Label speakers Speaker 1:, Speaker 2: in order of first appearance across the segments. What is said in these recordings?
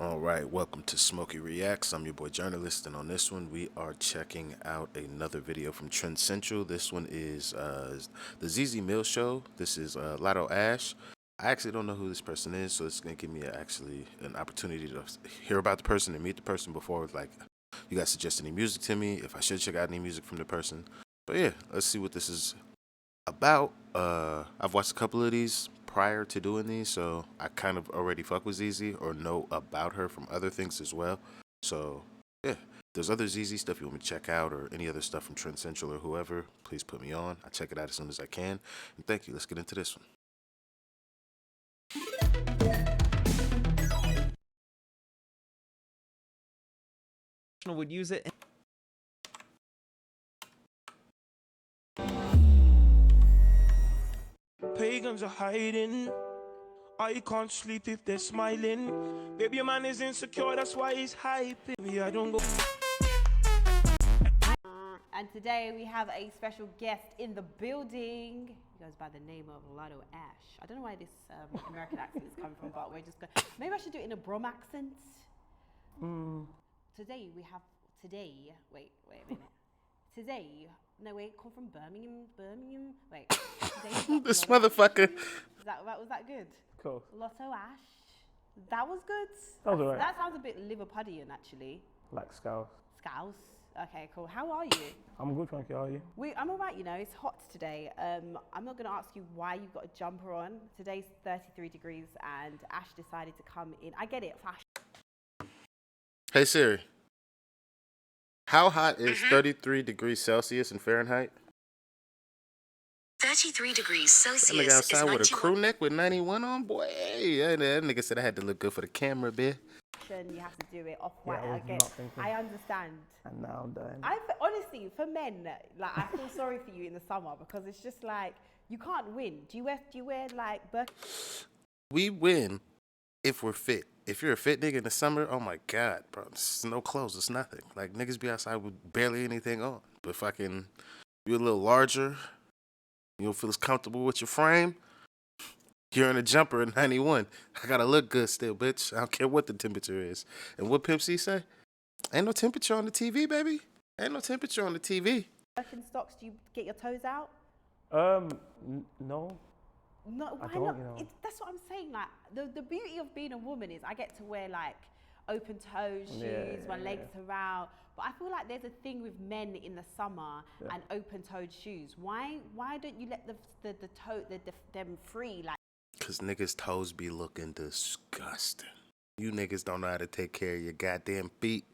Speaker 1: All right, welcome to Smokey Reacts. I'm your boy Jurnalist, and on this one, we are checking out another video from Trend Central. This one is the ZEZE MILLZ Show. This is Lotto Ash. I actually don't know who this person is, so it's gonna give me actually an opportunity to hear about the person and meet the person before, like, you guys suggest any music to me, if I should check out any music from the person. But yeah, let's see what this is about. I've watched a couple of these prior to doing these, so I kind of already fuck with ZZ or know about her from other things as well. So yeah, if there's other ZZ stuff you want me to check out or any other stuff from Trend Central or whoever, please put me on. I check it out as soon as I can. And thank you. Let's get into this one.
Speaker 2: Would use it.
Speaker 3: Pagans are hiding. I can't sleep if they're smiling. Baby, your man is insecure, that's why he's hyping. Baby, I don't go.
Speaker 4: And today we have a special guest in the building. He goes by the name of Lotto Ash. I don't know why this American accent is coming from, but we're just going. Maybe I should do it in a Brom accent. Today we have Wait a minute. Today, no wait, come from Birmingham. Wait. Today
Speaker 1: This motherfucker.
Speaker 4: Was that good?
Speaker 2: Cool.
Speaker 4: Lotto Ash. That was good.
Speaker 2: That was alright.
Speaker 4: That sounds a bit Liverpudlian actually.
Speaker 2: Like scouse.
Speaker 4: Scouse. Okay, cool. How are you?
Speaker 2: I'm good, thank you. How are you?
Speaker 4: I'm all right, you know, it's hot today. I'm not going to ask you why you've got a jumper on. Today's 33 degrees and Ash decided to come in. I get it, fashion.
Speaker 1: Hey Siri, how hot is 33 degrees Celsius in Fahrenheit?
Speaker 5: 33 degrees
Speaker 1: That nigga
Speaker 5: Celsius is
Speaker 1: outside with a
Speaker 5: 91.
Speaker 1: crew neck with 91 on, boy. Hey, that nigga said I had to look good for the camera, bitch.
Speaker 4: You have to do it off white.
Speaker 2: I was
Speaker 4: I get.
Speaker 2: not thinking.
Speaker 4: I understand.
Speaker 2: And now I'm dying.
Speaker 4: Honestly, for men, like I feel sorry for you in the summer because it's just like you can't win. Do you wear like
Speaker 1: We win if we're fit. If you're a fit nigga in the summer, oh my god, bro, it's no clothes, it's nothing. Like niggas be outside with barely anything on. But fucking, you're a little larger, you don't feel as comfortable with your frame. You're in a jumper at 91. I gotta look good still, bitch. I don't care what the temperature is. And what Pimp C say? Ain't no temperature on the TV, baby. Ain't no temperature on the TV.
Speaker 4: Birkenstocks? Do you get your toes out?
Speaker 2: No.
Speaker 4: No, why
Speaker 2: don't,
Speaker 4: not?
Speaker 2: you know.
Speaker 4: That's what I'm saying. Like the beauty of being a woman is I get to wear like open toe shoes, my legs are out. But I feel like there's a thing with men in the summer and open toed shoes. Why don't you let them free? Like
Speaker 1: Cause niggas' toes be looking disgusting. You niggas don't know how to take care of your goddamn feet.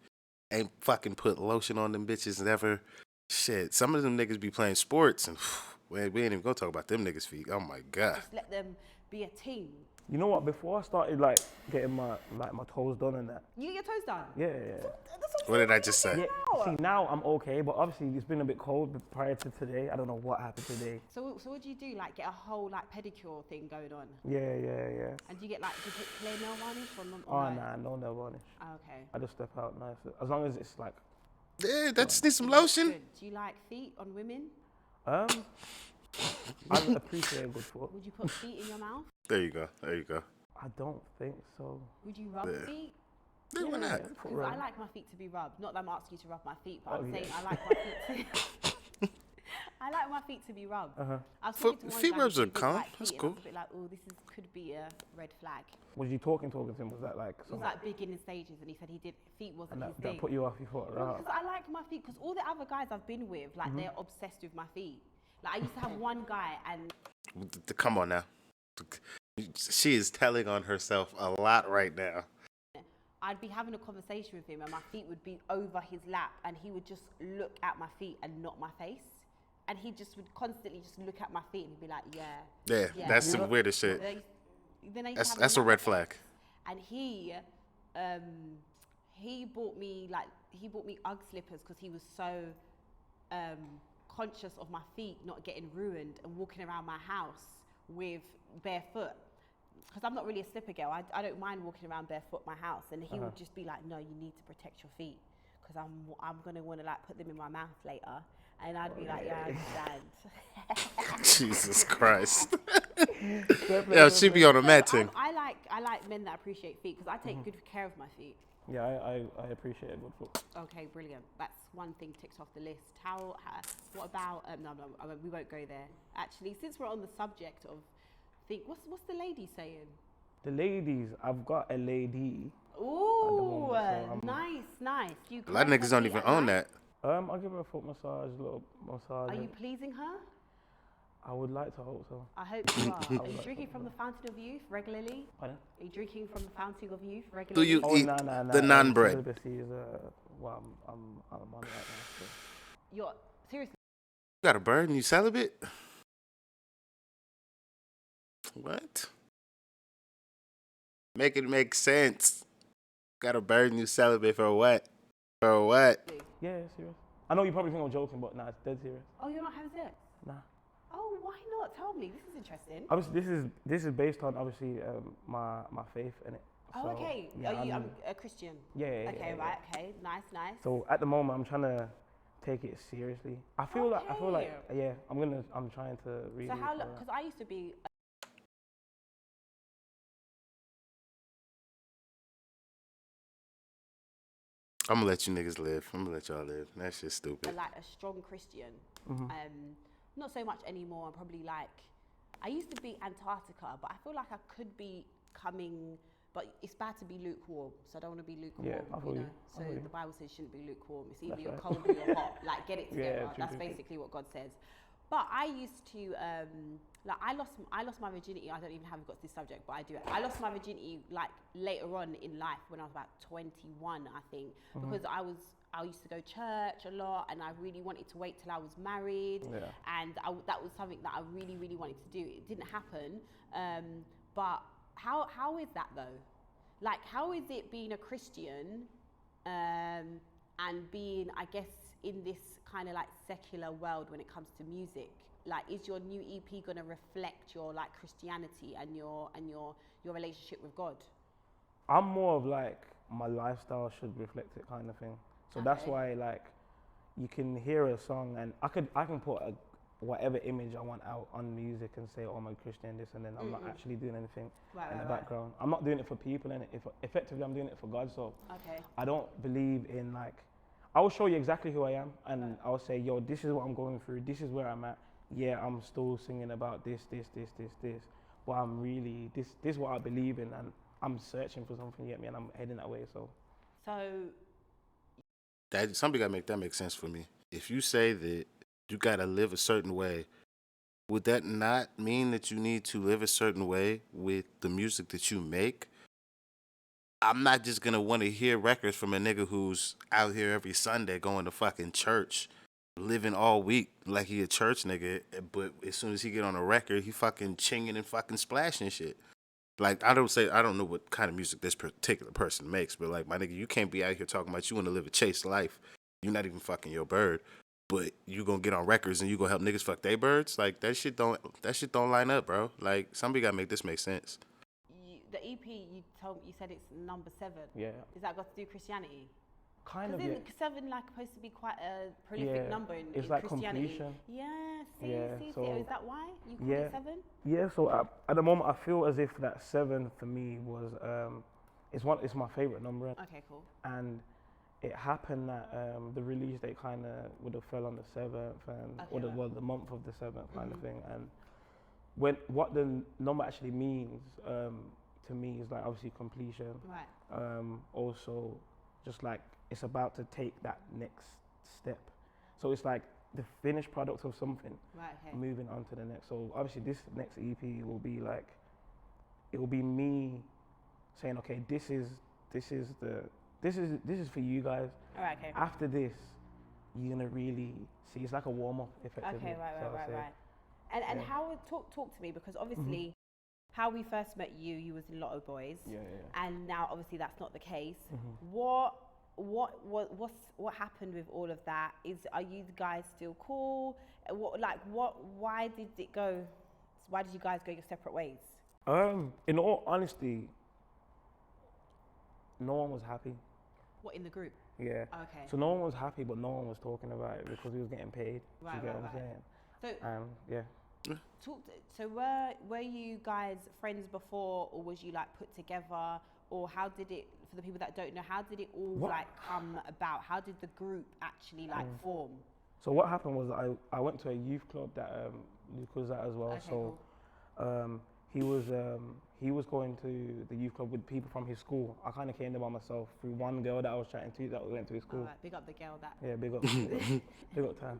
Speaker 1: Ain't fucking put lotion on them bitches never. Shit, some of them niggas be playing sports and we ain't even gonna talk about them niggas' feet. Oh my god.
Speaker 4: just let them be a team.
Speaker 2: You know what? Before I started like getting my toes done and that.
Speaker 4: You get your toes done.
Speaker 2: Yeah.
Speaker 4: That's
Speaker 1: What did I just say?
Speaker 2: Yeah. See, now I'm okay, but obviously it's been a bit cold prior to today. I don't know what happened today.
Speaker 4: So what do you do? Like get a whole like pedicure thing going on?
Speaker 2: Yeah.
Speaker 4: And do you get like do you put clear nail varnish or not?
Speaker 2: Oh nah, no nail varnish.
Speaker 4: Oh, okay.
Speaker 2: I just step out nice. As long as it's like,
Speaker 1: Yeah, that just needs some lotion.
Speaker 4: Good. Do you like feet on women?
Speaker 2: I appreciate a good foot.
Speaker 4: Would you put feet in your mouth?
Speaker 1: There you go. There you go.
Speaker 2: I don't think so.
Speaker 4: Would you rub
Speaker 1: Yeah.
Speaker 4: feet?
Speaker 1: Yeah, why not?
Speaker 2: Foot
Speaker 4: 'Cause
Speaker 2: rub.
Speaker 4: I like my feet to be rubbed. Not that I'm asking you to rub my feet, but
Speaker 2: Oh,
Speaker 4: I'm saying
Speaker 2: yeah.
Speaker 4: I like my feet to. I like my feet to be rubbed. I was
Speaker 1: Foot-
Speaker 4: talking to one
Speaker 1: feet
Speaker 4: guy
Speaker 1: rubs
Speaker 4: who
Speaker 1: are
Speaker 4: did
Speaker 1: calm.
Speaker 4: like
Speaker 1: That's
Speaker 4: feet, and I
Speaker 1: cool.
Speaker 4: was a bit like, oh, could be a red flag.
Speaker 2: Was you talking to him? Was that like
Speaker 4: It was
Speaker 2: something?
Speaker 4: like beginning stages, and he said feet wasn't
Speaker 2: And
Speaker 4: his
Speaker 2: that
Speaker 4: thing.
Speaker 2: put you off your foot, right?
Speaker 4: Because I like my feet. Because all the other guys I've been with, like they're obsessed with my feet. Like I used to have one guy, and
Speaker 1: Come on now. She is telling on herself a lot right now.
Speaker 4: I'd be having a conversation with him and my feet would be over his lap and he would just look at my feet and not my face. And he just would constantly just look at my feet and he'd be like,
Speaker 1: Yeah, that's the weirdest shit.
Speaker 4: Then I used to have
Speaker 1: That's a
Speaker 4: another
Speaker 1: red flag.
Speaker 4: And he bought me UGG slippers because he was so conscious of my feet not getting ruined and walking around my house with barefoot. Because I'm not really a slipper girl. I don't mind walking around barefoot my house. And he would just be like, no, you need to protect your feet because I'm gonna want to like put them in my mouth later. And I'd be like, yeah, I understand.
Speaker 1: Jesus Christ.
Speaker 2: Fair play,
Speaker 1: Yeah,
Speaker 2: fair
Speaker 1: she
Speaker 2: play.
Speaker 1: be on a mad
Speaker 4: So
Speaker 1: thing.
Speaker 4: I like men that appreciate feet because I take good care of my feet.
Speaker 2: Yeah, I appreciate a good foot.
Speaker 4: Okay, brilliant. That's one thing ticked off the list. What about? No, we won't go there. Actually, since we're on the subject of what's the lady saying?
Speaker 2: The ladies, I've got a lady.
Speaker 4: Ooh,
Speaker 2: moment, so
Speaker 4: nice. Do you
Speaker 1: A lot of
Speaker 4: caress
Speaker 1: niggas
Speaker 4: her
Speaker 1: don't
Speaker 4: feet
Speaker 1: even
Speaker 4: at
Speaker 1: own
Speaker 4: night?
Speaker 1: that.
Speaker 2: I'll give her a foot massage, a little massage.
Speaker 4: Are you pleasing her?
Speaker 2: I would like to hope so.
Speaker 4: I hope you are. Are you drinking from the fountain of youth regularly?
Speaker 2: Pardon?
Speaker 4: Are you drinking from the fountain of youth
Speaker 1: Do
Speaker 4: regularly?
Speaker 1: you
Speaker 2: Oh,
Speaker 1: eat
Speaker 2: nah.
Speaker 1: the non-bread?
Speaker 2: Celibacy is well, I'm on it right now. So.
Speaker 4: You're seriously.
Speaker 1: You got a bird and you celibate? What? Make it make sense. Got a bird and you celibate for what? For what?
Speaker 2: Yeah, serious. I know you probably think I'm joking, but nah, it's dead serious.
Speaker 4: Oh, you're not having sex?
Speaker 2: Nah.
Speaker 4: Oh, why not? Tell me. This is interesting.
Speaker 2: Obviously, this is based on obviously my faith in it.
Speaker 4: Oh,
Speaker 2: So,
Speaker 4: okay.
Speaker 2: Yeah,
Speaker 4: Are you
Speaker 2: I'm-
Speaker 4: a Christian?
Speaker 2: yeah.
Speaker 4: Okay, right. Okay. Nice.
Speaker 2: So at the moment, I'm trying to take it seriously. I feel like yeah, I'm trying to really.
Speaker 4: So how long? Because I used to be.
Speaker 1: I'm gonna let you niggas live. I'm gonna let y'all live. That shit's stupid.
Speaker 4: Like a strong Christian. Not so much anymore. I'm probably like, I used to be Antarctica, but I feel like I could be coming, but it's bad to be lukewarm, so I don't want to be lukewarm.
Speaker 2: Yeah, I feel you.
Speaker 4: So
Speaker 2: I feel you.
Speaker 4: the Bible says you shouldn't be lukewarm. It's either
Speaker 2: That's
Speaker 4: you're
Speaker 2: right.
Speaker 4: cold or you're hot. Like get it
Speaker 2: Yeah,
Speaker 4: together.
Speaker 2: true,
Speaker 4: That's
Speaker 2: true.
Speaker 4: basically what God says. But I used to like I lost my virginity. I don't even have got this subject, but I do. I lost my virginity like later on in life when I was about 21, I think, because I used to go church a lot, and I really wanted to wait till I was married, and that was something that I really, really wanted to do. It didn't happen, but how is that though? Like, how is it being a Christian and being, I guess, in this kind of like secular world when it comes to music? Like, is your new EP gonna reflect your like Christianity and your relationship with God?
Speaker 2: I'm more of like my lifestyle should reflect it kind of thing. So that's
Speaker 4: Okay.
Speaker 2: why like you can hear a song and I can put whatever image I want out on music and say, oh, I'm a Christian, this, and then I'm not actually doing anything in the background. I'm not doing it for people, and effectively I'm doing it for God. So
Speaker 4: Okay.
Speaker 2: I don't believe in like, I will show you exactly who I am, and I'll say, yo, this is what I'm going through, this is where I'm at. Yeah, I'm still singing about this, but I'm really, this is what I believe in, and I'm searching for something, you get me, and I'm heading that way, so.
Speaker 1: That somebody gotta make that make sense for me. If you say that you gotta live a certain way, would that not mean that you need to live a certain way with the music that you make? I'm not just gonna want to hear records from a nigga who's out here every Sunday going to fucking church, living all week like he a church nigga, but as soon as he get on a record, he fucking chinging and fucking splashing shit. Like, I don't know what kind of music this particular person makes, but like, my nigga, you can't be out here talking about you want to live a chaste life. You're not even fucking your bird, but you gonna get on records and you gonna help niggas fuck they birds? Like, that shit don't line up, bro. Like, somebody gotta make this make sense.
Speaker 4: The EP you said it's number 7.
Speaker 2: Yeah.
Speaker 4: Is that got to do with Christianity?
Speaker 2: Kind of,
Speaker 4: Because
Speaker 2: yeah.
Speaker 4: isn't 7 like supposed to be quite a prolific
Speaker 2: Yeah,
Speaker 4: number in
Speaker 2: it's like
Speaker 4: Christianity?
Speaker 2: completion.
Speaker 4: Yeah, see,
Speaker 2: so-
Speaker 4: is that why you call
Speaker 2: Yeah.
Speaker 4: it 7?
Speaker 2: Yeah, so at the moment I feel as if that 7 for me was, it's my favorite number.
Speaker 4: Okay, cool.
Speaker 2: And it happened that the release date kind of would have fell on the 7th, and
Speaker 4: Okay, right.
Speaker 2: the month of the 7th kind of thing. And what the number actually means to me is like obviously completion.
Speaker 4: Right.
Speaker 2: Also, just like it's about to take that next step. So it's like the finished product of something,
Speaker 4: Right, okay.
Speaker 2: moving on to the next. So obviously this next EP will be like, it will be me saying, okay, this is for you guys.
Speaker 4: All right, okay.
Speaker 2: After this, you're gonna really see. It's like a warm up, effectively.
Speaker 4: Okay,
Speaker 2: so I'll say.
Speaker 4: right. And how talk to me, because obviously how we first met you was in Lotto Boys.
Speaker 2: Yeah.
Speaker 4: And now obviously that's not the case.
Speaker 2: Mm-hmm.
Speaker 4: What happened with all of that? Are you guys still cool? Why did it go? Why did you guys go your separate ways?
Speaker 2: In all honesty, no one was happy.
Speaker 4: What, in the group?
Speaker 2: Yeah.
Speaker 4: Okay.
Speaker 2: So no one was happy, but no one was talking about it because he was getting paid.
Speaker 4: Right,
Speaker 2: you get
Speaker 4: right,
Speaker 2: what I'm
Speaker 4: right.
Speaker 2: saying?
Speaker 4: So
Speaker 2: Yeah.
Speaker 4: so were you guys friends before, or was you like put together, or how did it? For the people that don't know, how did it all like come about? How did the group actually like form?
Speaker 2: So what happened was I went to a youth club that Luke was at as well.
Speaker 4: Okay,
Speaker 2: So he was going to the youth club with people from his school. I kind of came there by myself through one girl that I was chatting to that went to his school.
Speaker 4: Alright, big up the girl that.
Speaker 2: Yeah, big up, big up time.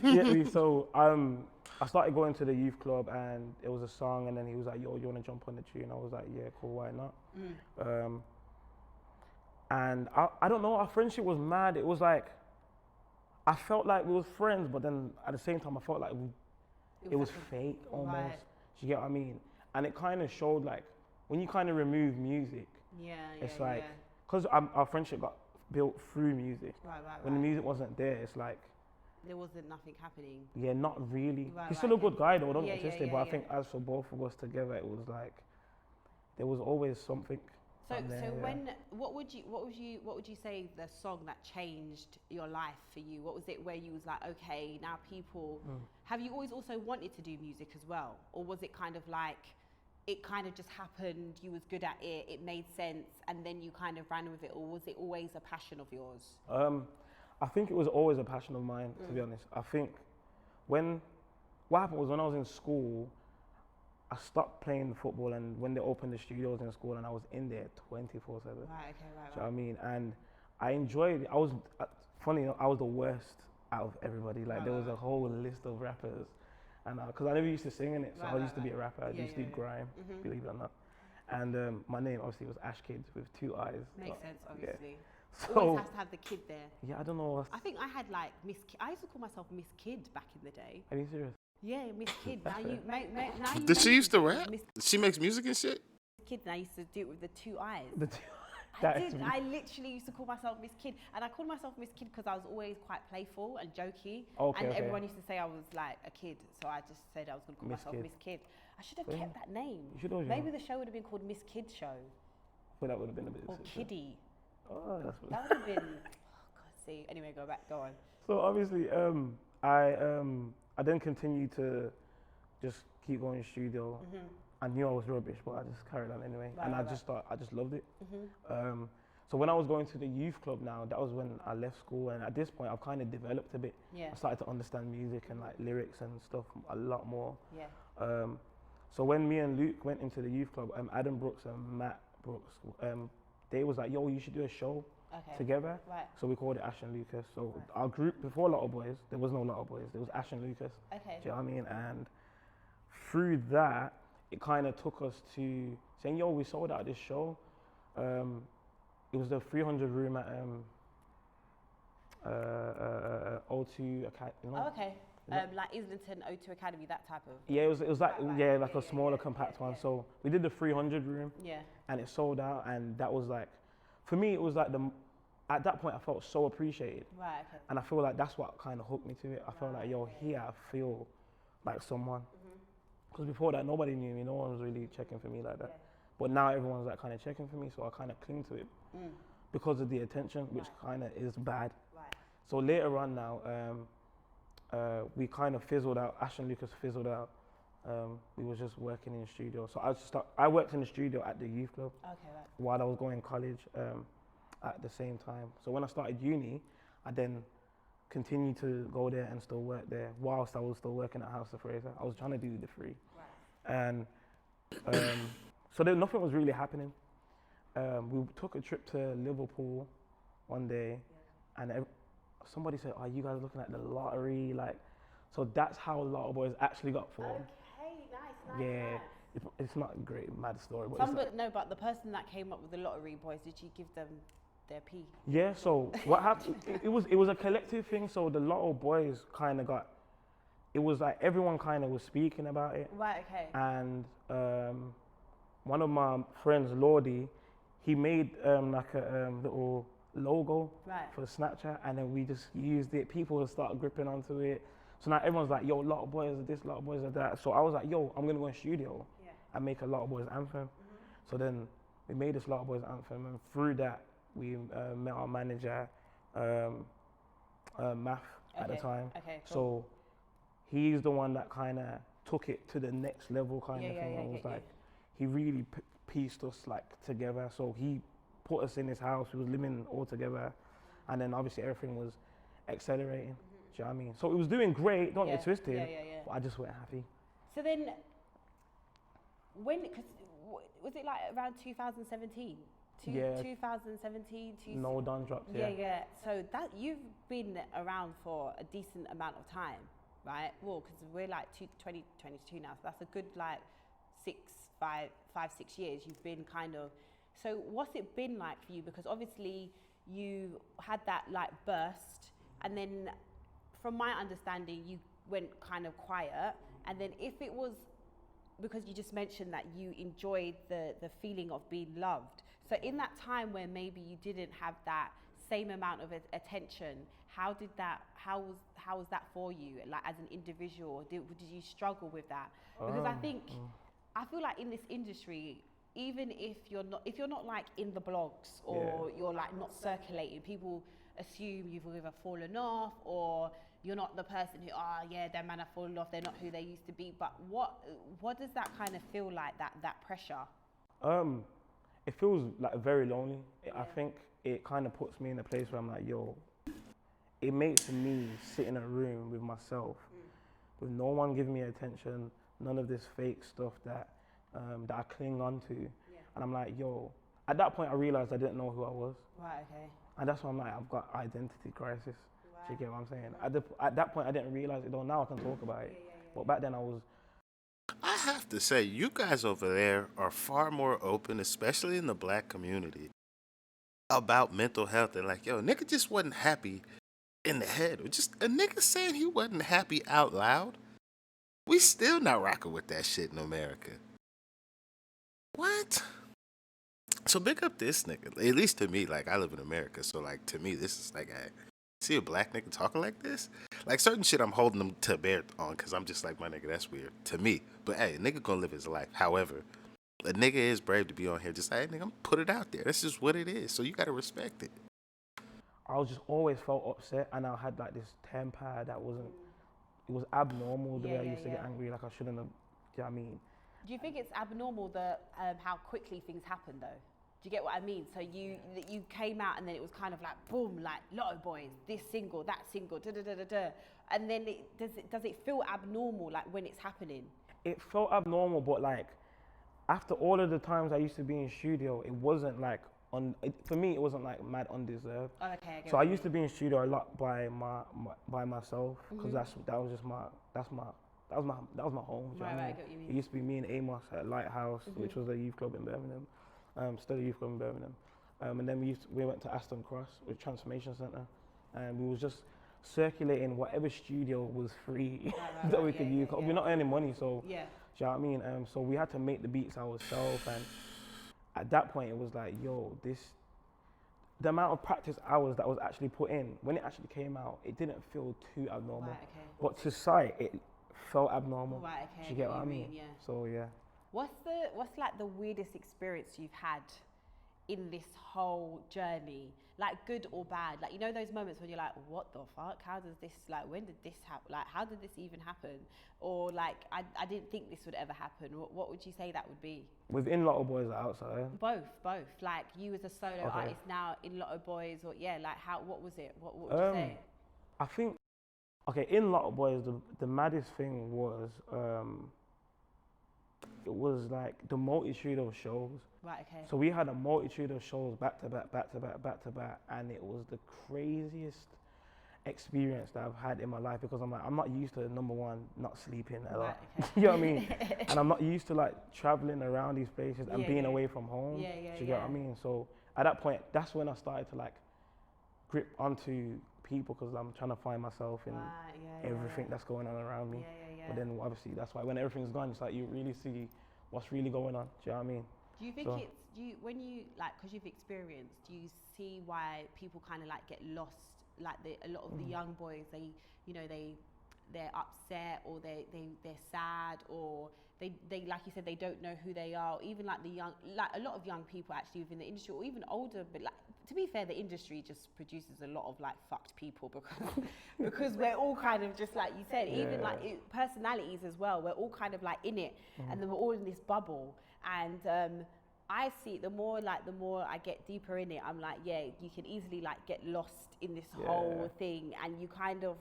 Speaker 2: Yeah, so I started going to the youth club and it was a song, and then he was like, "Yo, you wanna jump on the tune?" I was like, "Yeah, cool, why not?" And I don't know, our friendship was mad. It was like I felt like we was friends, but then at the same time I felt like it was fake almost.
Speaker 4: Right.
Speaker 2: Do you get what I mean? And it kind of showed like when you kind of remove music, it's like because our friendship got built through music.
Speaker 4: Right.
Speaker 2: When the music wasn't there, it's like,
Speaker 4: there wasn't nothing happening.
Speaker 2: yeah, not really.
Speaker 4: Right,
Speaker 2: He's still a good guy though, don't
Speaker 4: Yeah,
Speaker 2: get
Speaker 4: yeah,
Speaker 2: twisted.
Speaker 4: yeah,
Speaker 2: But I
Speaker 4: yeah.
Speaker 2: think as for both of us together, it was like there was always something.
Speaker 4: So
Speaker 2: on there,
Speaker 4: so
Speaker 2: yeah.
Speaker 4: when what would you say the song that changed your life for you? What was it where you was like, okay, now people have you always also wanted to do music as well? Or was it kind of like it kind of just happened, you was good at it, it made sense, and then you kind of ran with it, or was it always a passion of yours?
Speaker 2: I think it was always a passion of mine, to be honest. I think what happened was when I was in school, I stopped playing football, and when they opened the studios in school, and I was in there 24/7.
Speaker 4: Right, okay, right,
Speaker 2: Do you know
Speaker 4: right.
Speaker 2: what I mean? And I enjoyed it. I was, funny enough, I was the worst out of everybody. Like, there was a whole list of rappers. And because I never used to sing in it, so I used to be a rapper. I used to do grime, believe it or not. And my name obviously was Ash Kid with 2 eyes.
Speaker 4: Makes sense, obviously.
Speaker 2: So,
Speaker 4: Always has to have the kid there.
Speaker 2: yeah, I don't know.
Speaker 4: I think I had like I used to call myself Miss Kid back in the day.
Speaker 2: Are you serious?
Speaker 4: Yeah, Miss Kid. Now you, now you.
Speaker 1: Did she used to
Speaker 4: mention
Speaker 1: rap?
Speaker 4: Miss
Speaker 1: She makes music and shit?
Speaker 4: Kid, and I used to do it with the 2 eyes.
Speaker 2: The two,
Speaker 4: I
Speaker 2: that is
Speaker 4: did.
Speaker 2: me.
Speaker 4: I literally used to call myself Miss Kid, and I called myself Miss Kid because I was always quite playful and jokey.
Speaker 2: Okay,
Speaker 4: and
Speaker 2: okay.
Speaker 4: everyone used to say I was like a kid, so I just said I was going to call
Speaker 2: Miss
Speaker 4: myself
Speaker 2: Kid.
Speaker 4: Miss Kid. I should have
Speaker 2: Yeah.
Speaker 4: kept that name.
Speaker 2: You should have, yeah.
Speaker 4: Maybe the show would have been called Miss Kid Show
Speaker 2: Well, that would have been a bit.
Speaker 4: or Kiddie.
Speaker 2: Oh, that's
Speaker 4: That would have been. Oh God, see. Anyway, go on.
Speaker 2: So obviously, I then continued to just keep going to studio. I knew I was rubbish, but I just carried on anyway, and I just thought I just loved it. So when I was going to the youth club now, that was when I left school, and at this point I've kind of developed a bit.
Speaker 4: Yeah.
Speaker 2: I started to understand music and like lyrics and stuff a lot more.
Speaker 4: Yeah.
Speaker 2: So when me and Luke went into the youth club, Adam Brooks and Matt Brooks, they was like, "Yo, you should do a show
Speaker 4: Okay.
Speaker 2: together."
Speaker 4: Right.
Speaker 2: So we called it Ash and Lucas. So our group before Lotto Boys, there was no Lotto Boys. There was Ash and Lucas.
Speaker 4: Okay.
Speaker 2: Do you know what I mean? And through that, it kind of took us to saying, "Yo, we sold out this show." It was the 300 room at O2 Academy. You know?
Speaker 4: Oh, okay.
Speaker 2: Yeah.
Speaker 4: Like Islington O2 Academy, that type of.
Speaker 2: Yeah, it was like
Speaker 4: Right.
Speaker 2: like a smaller compact one. So we did the 300 room,
Speaker 4: Yeah.
Speaker 2: and it sold out, and that was like, for me, it was like at that point I felt so appreciated,
Speaker 4: Right. Okay.
Speaker 2: and I feel like that's what kind of hooked me to it. I felt like, yo, here I feel like someone, because before that nobody knew me, no one was really checking for me like that. But now everyone's like kind of checking for me, so I kind of cling to it because of the attention, which kind of is bad.
Speaker 4: Right.
Speaker 2: So later on now, we kind of fizzled out. Ash and Lucas fizzled out. We was just working in the studio. So I worked in the studio at the youth club
Speaker 4: Okay. Right.
Speaker 2: while I was going to college at the same time. So when I started uni, I then continued to go there and still work there whilst I was still working at House of Fraser. I was trying to do the free.
Speaker 4: Right.
Speaker 2: And so then nothing was really happening. We took a trip to Liverpool one day, and somebody said, "Are you guys looking at the lottery?" Like, so that's how Lotto Boys actually got formed.
Speaker 4: Okay. Nice.
Speaker 2: Yeah, it's not a great mad story, but
Speaker 4: But the person that came up with the lottery boys, did you give them their P?
Speaker 2: yeah. So what happened? it was a collective thing. So the Lotto Boys kind of got. It was like everyone kind of was speaking about it,
Speaker 4: Right. Okay.
Speaker 2: and one of my friends, Lordy, he made like a little logo
Speaker 4: Right.
Speaker 2: for Snapchat, and then we just used it. People started gripping onto it. So now everyone's like, "Yo, Lotto Boys are this, Lotto Boys are that." So I was like, "Yo, I'm gonna go in studio
Speaker 4: Yeah.
Speaker 2: and make a Lotto Boys anthem." So then we made this Lotto Boys anthem, and through that, we met our manager, Math at the
Speaker 4: Okay,
Speaker 2: time.
Speaker 4: okay, cool.
Speaker 2: So he's the one that kind of took it to the next level kind of thing.
Speaker 4: I
Speaker 2: And was
Speaker 4: get you.
Speaker 2: like, he really pieced us like together. So he put us in his house. We was living all together, and then obviously everything was accelerating. Do you know what I mean? So it was doing great. Don't get twisted.
Speaker 4: Yeah.
Speaker 2: But I just weren't happy.
Speaker 4: So then, because was it like around 2017?
Speaker 2: Yeah.
Speaker 4: 2017.
Speaker 2: No done dropped.
Speaker 4: Yeah. So that you've been around for a decent amount of time, right? Well, because we're like 2022 now, so that's a good like 6 years. You've been kind of. So what's it been like for you? Because obviously you had that like burst, and then from my understanding, you went kind of quiet, and then if it was because you just mentioned that you enjoyed the feeling of being loved. So in that time where maybe you didn't have that same amount of attention, how was that for you, like as an individual? Did you struggle with that? Because I feel like in this industry, even if you're not like in the blogs or you're like not circulating, people assume you've either fallen off or you're not the person who, their man have fallen off, they're not who they used to be. But what does that kind of feel like, that pressure?
Speaker 2: It feels like very lonely. I think it kind of puts me in a place where I'm like, yo, it makes me sit in a room with myself, with no one giving me attention, none of this fake stuff that I cling on to. And I'm like, yo, at that point I realized I didn't know who I was.
Speaker 4: Right, okay.
Speaker 2: And that's why I'm like, I've got identity crisis. Do you get what I'm saying? At that point I didn't realize it, though now I can talk about it. But back then I was.
Speaker 1: I have to say, you guys over there are far more open, especially in the black community, about mental health. And like, yo, nigga just wasn't happy in the head. Or just a nigga saying he wasn't happy out loud. We still not rocking with that shit in America. What? So big up this nigga. At least to me, like, I live in America, so like to me this is like, see a black nigga talking like this? Like certain shit I'm holding them to bear on because I'm just like, my nigga, that's weird to me. But hey, a nigga gonna live his life. However, a nigga is brave to be on here just like, hey, nigga, I'm put it out there. That's just what it is. So you gotta respect it.
Speaker 2: I was just always felt upset, and I had like this temper that it was abnormal the way I used to get angry, like I shouldn't have. Do you know what I mean?
Speaker 4: Do you think it's abnormal how quickly things happen though? Do you get what I mean? So you came out and then it was kind of like boom, like Lotto Boys, this single, that single, and then does it feel abnormal like when it's happening?
Speaker 2: It felt abnormal, but like after all of the times I used to be in studio, it wasn't like for me it wasn't like mad undeserved.
Speaker 4: Oh, okay.
Speaker 2: So I used to be in studio a lot by myself because that was my home.
Speaker 4: Right, I get what you mean.
Speaker 2: It used to be me and Amos at Lighthouse, which was a youth club in Birmingham, still a youth club in Birmingham. And then we went to Aston Cross with Transformation Centre, and we was just circulating whatever studio was free that we could use. We're not earning money, so do you know what I mean? So we had to make the beats ourselves, and at that point it was like, yo, the amount of practice hours that was actually put in, when it actually came out, it didn't feel too abnormal.
Speaker 4: Right, okay.
Speaker 2: But to sight, it felt abnormal.
Speaker 4: Right, okay.
Speaker 2: Do you get what I mean?
Speaker 4: Yeah.
Speaker 2: So yeah.
Speaker 4: What's like the weirdest experience you've had in this whole journey? Like good or bad? Like, you know those moments when you're like, what the fuck? How does this, like, when did this happen? Like, how did this even happen? Or like, I didn't think this would ever happen. What would you say that would be?
Speaker 2: Within Lotto Boys or outside?
Speaker 4: Both. Like you as a solo artist now in Lotto Boys, or like what was it? What would you say?
Speaker 2: I think, in Lotto Boys, the maddest thing was, it was like the multitude of shows.
Speaker 4: Right, okay.
Speaker 2: So we had a multitude of shows back to back, and it was the craziest experience that I've had in my life because I'm not used to, number one, not sleeping a lot.
Speaker 4: Right, okay.
Speaker 2: You know what I mean? And I'm not used to like traveling around these places and being away from home. Do you get what I mean? So at that point, that's when I started to like grip onto people because I'm trying to find myself in everything that's going on around me. But then obviously that's why when everything's gone, it's like you really see what's really going on. Do you know what I mean?
Speaker 4: Do you think when you like, because you've experienced, do you see why people kind of like get lost? Like a lot of the young boys, they're upset or they're sad or they like you said, they don't know who they are. Or even like a lot of young people actually within the industry, or even older. But like, to be fair, the industry just produces a lot of like fucked people because we're all kind of just like you said, even like personalities as well. We're all kind of like in it, and then we're all in this bubble. And I see the more I get deeper in it, I'm like, yeah, you can easily like get lost in this whole thing, and you kind of.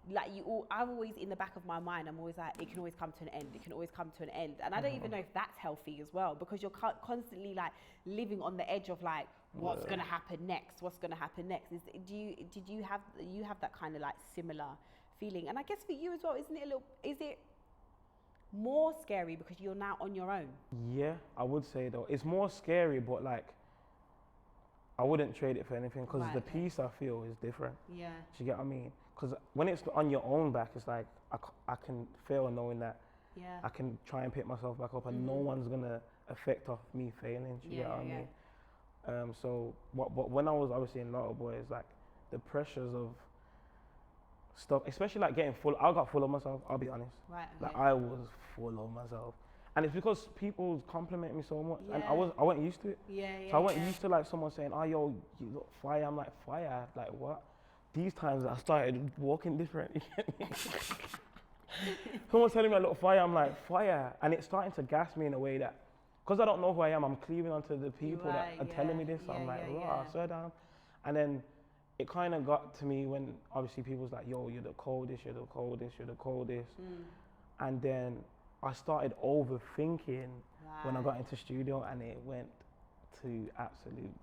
Speaker 4: Like I'm always in the back of my mind, I'm always like, it can always come to an end. It can always come to an end. And I don't even know if that's healthy as well, because you're constantly like living on the edge of like, what's going to happen next? What's going to happen next? Did you have that kind of like similar feeling? And I guess for you as well, is it more scary because you're now on your own?
Speaker 2: Yeah, I would say though. It's more scary, but like, I wouldn't trade it for anything, because the peace I feel is different. Yeah. Do you get what I mean? Because when it's on your own back, it's like I can feel knowing that I can try and pick myself back up, and no one's gonna affect off me failing. Do you get what I mean? But when I was obviously in Lotto Boys, like the pressures of stuff, especially like getting full, I got full of myself. I'll be honest. Right. Okay. Like I was full of myself. And it's because people compliment me so much, and I wasn't used to it. So I wasn't used to like someone saying, "Oh, yo, you look fire." I'm like, fire? Like what? These times I started walking different. Someone's telling me I look fire. I'm like, fire, and it's starting to gas me in a way that, because I don't know who I am, I'm cleaving onto the people that are telling me this. So I'm like, raw, swear down. And then it kind of got to me when obviously people was like, "Yo, you're the coldest, you're the coldest, you're the coldest," and then I started overthinking when I got into studio, and it went to absolute.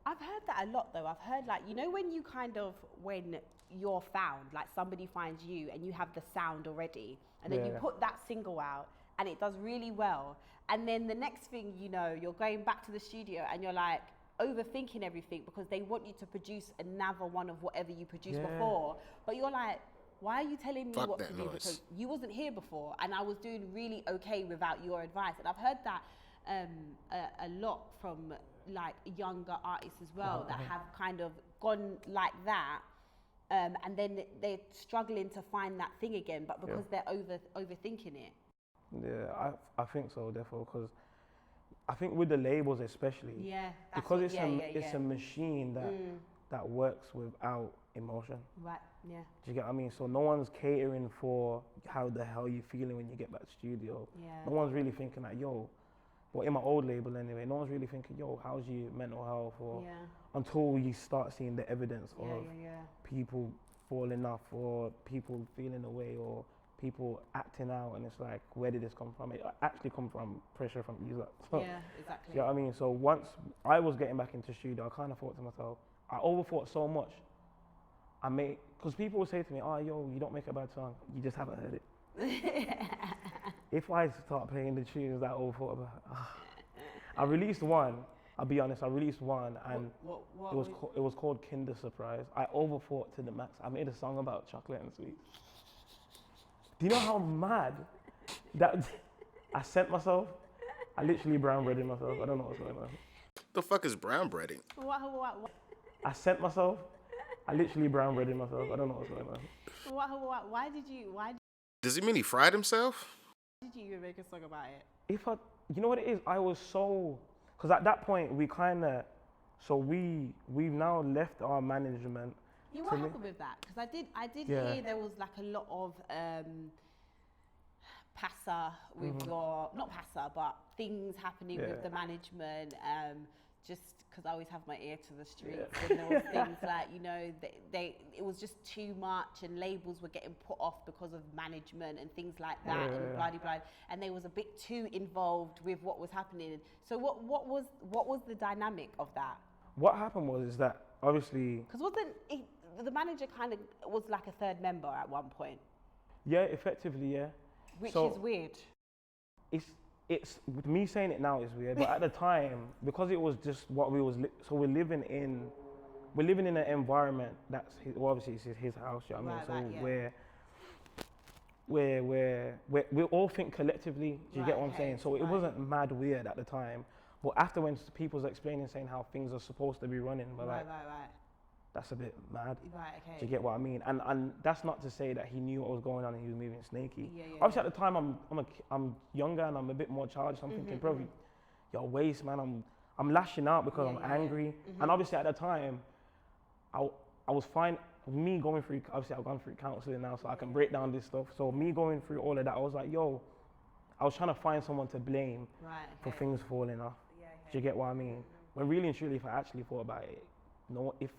Speaker 4: I've heard that a lot though. I've heard like, you know, when you're found, like somebody finds you and you have the sound already, and then you put that single out and it does really well. And then the next thing you know, you're going back to the studio and you're like overthinking everything because they want you to produce another one of whatever you produced before. But you're like, why are you telling me what to do? Because you wasn't here before and I was doing really okay without your advice. And I've heard that a lot from like younger artists as well that have kind of gone like that, and then they're struggling to find that thing again, but because they're overthinking it.
Speaker 2: Yeah, I think so, therefore, because I think with the labels especially, because it's a machine that works without emotion. Right. Yeah. Do you get what I mean? So no one's catering for how the hell you feeling when you get back to studio. Yeah. No one's really thinking like, yo. Well, in my old label anyway, no one's really thinking, yo, how's your mental health? Or until you start seeing the evidence of people falling off, or people feeling away, or people acting out, and it's like, where did this come from? It actually come from pressure from you. So, exactly. You know what I mean? So once I was getting back into studio, I kind of thought to myself, I overthought so much. Because people would say to me, oh, yo, you don't make a bad song, you just haven't heard it. If I start playing the tunes that I overthought about, I released one. I'll be honest, I released one, and it was called Kinder Surprise. I overthought to the max. I made a song about chocolate and sweets. Do you know how mad that I sent myself? I literally brown breaded myself. I don't know what's going on.
Speaker 1: The fuck is brown breading?
Speaker 4: What?
Speaker 2: I sent myself. I literally brown breaded myself. I don't know what's going on.
Speaker 4: Why did you?
Speaker 2: Does
Speaker 1: it mean he fried himself?
Speaker 4: Did you even make a song about it?
Speaker 2: You know what it is? I was so, because at that point we've now left our management.
Speaker 4: Yeah, what happened with that? Because I did hear there was like a lot of passa with not passa, but things happening with the management. Just because I always have my ear to the streets, and there was things like, you know, it was just too much, and labels were getting put off because of management and things like that, and blah blah blah, and they was a bit too involved with what was happening. So what was the dynamic of that?
Speaker 2: What happened was that obviously,
Speaker 4: because the manager kind of was like a third member at one point.
Speaker 2: Yeah, effectively, yeah.
Speaker 4: Which is weird.
Speaker 2: It's me saying it now is weird, but at the time, because it was just what we was, so we're living in an environment that's obviously it's his house. You know what I mean? So we all think collectively. Do you get what I'm saying? So it wasn't mad weird at the time, but after when people's explaining, saying how things are supposed to be running, but that's a bit mad.
Speaker 4: Right, okay.
Speaker 2: Do you get what I mean? And that's not to say that he knew what was going on and he was moving snaky.
Speaker 4: Yeah, yeah,
Speaker 2: Obviously, at the time, I'm younger and I'm a bit more childish. I'm thinking, bro, your waist, man. I'm lashing out because I'm angry. And obviously, at the time, I was fine. Me going through, obviously, I've gone through counseling now, so I can break down this stuff. So me going through all of that, I was like, yo, I was trying to find someone to blame for things falling off. Do you get what I mean? When really and truly, if I actually thought about it, no, if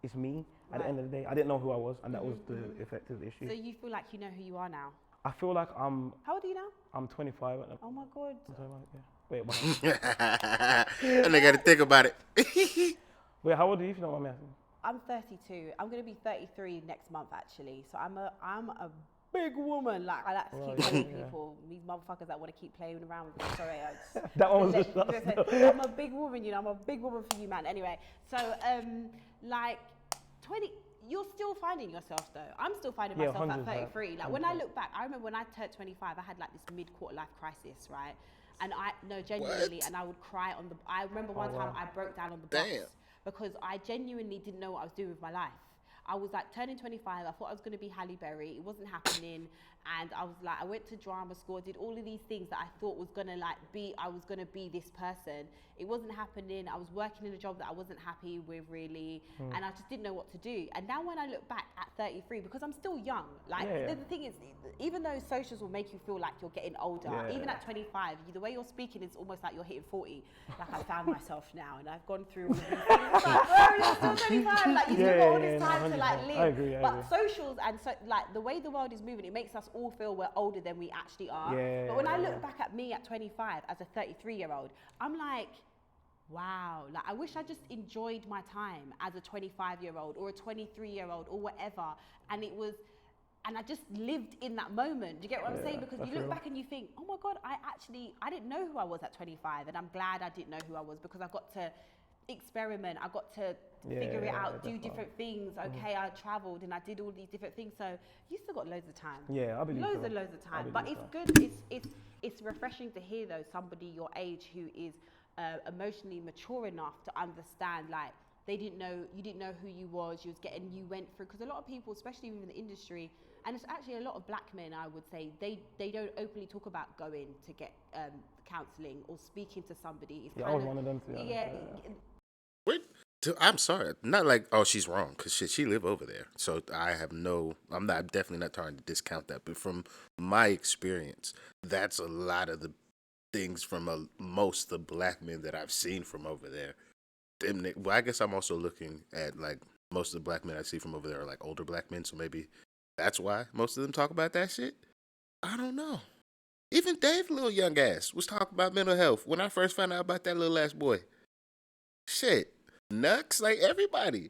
Speaker 2: it's me, at the end of the day, I didn't know who I was, and that was the effective issue.
Speaker 4: So you feel like you know who you are now?
Speaker 2: I feel like
Speaker 4: How old are you now?
Speaker 2: I'm 25 at the
Speaker 4: Oh my God.
Speaker 2: yeah. Wait, what?
Speaker 1: And they got to think about it.
Speaker 2: Wait, how old are you if you don't mind me asking?
Speaker 4: I'm 32. I'm gonna be 33 next month actually. So I'm a big woman. Like I like to keep telling people, these motherfuckers that want to keep playing around with me. Sorry, I just,
Speaker 2: That one was just
Speaker 4: I'm a big woman, you know. I'm a big woman for you, man. Anyway, so like 20. You're still finding yourself though. I'm still finding myself at 33. Like when I look back, I remember when I turned 25, I had like this mid-quarter life crisis, right? And genuinely, and I would cry on the. I remember one time I broke down on the bus because I genuinely didn't know what I was doing with my life. I was like turning 25. I thought I was going to be Halle Berry. It wasn't happening. And I was like, I went to drama school, did all of these things that I thought was going to I was going to be this person. It wasn't happening. I was working in a job that I wasn't happy with really. And I just didn't know what to do. And now when I look back at 33, because I'm still young, like the thing is, even though socials will make you feel like you're getting older, even at 25, the way you're speaking is almost like you're hitting 40. Like I found myself now and I've gone through all these things. Like, bro, you're still 25. Like you still got all this time to like live.
Speaker 2: I agree.
Speaker 4: But socials and so like the way the world is moving, it makes us all feel we're older than we actually are. But when I look back at me at 25 as a 33-year-old, I'm like, wow, like I wish I just enjoyed my time as a 25-year-old or a 23-year-old or whatever. And I just lived in that moment. Do you get what I'm saying? Because you look back and you think, oh my God, I didn't know who I was at 25. And I'm glad I didn't know who I was because I got to experiment. I got to figure it out, do different things. Okay, I traveled and I did all these different things. So you still got loads of time.
Speaker 2: Yeah, I believe
Speaker 4: loads
Speaker 2: so.
Speaker 4: and loads of time. But it's good. It's refreshing to hear though somebody your age who is emotionally mature enough to understand like you didn't know who you was. You went through, because a lot of people, especially within the industry, and it's actually a lot of black men, I would say, they don't openly talk about going to get counselling or speaking to somebody. It's
Speaker 2: I was one of them too.
Speaker 1: Wait, I'm sorry. Not like, oh, she's wrong, because she live over there. So I'm definitely not trying to discount that. But from my experience, that's a lot of the things from most of the black men that I've seen from over there. Well, I guess I'm also looking at like most of the black men I see from over there are like older black men. So maybe that's why most of them talk about that shit. I don't know. Even Dave, little young ass, was talking about mental health when I first found out about that little ass boy. Shit. Nuts, like everybody.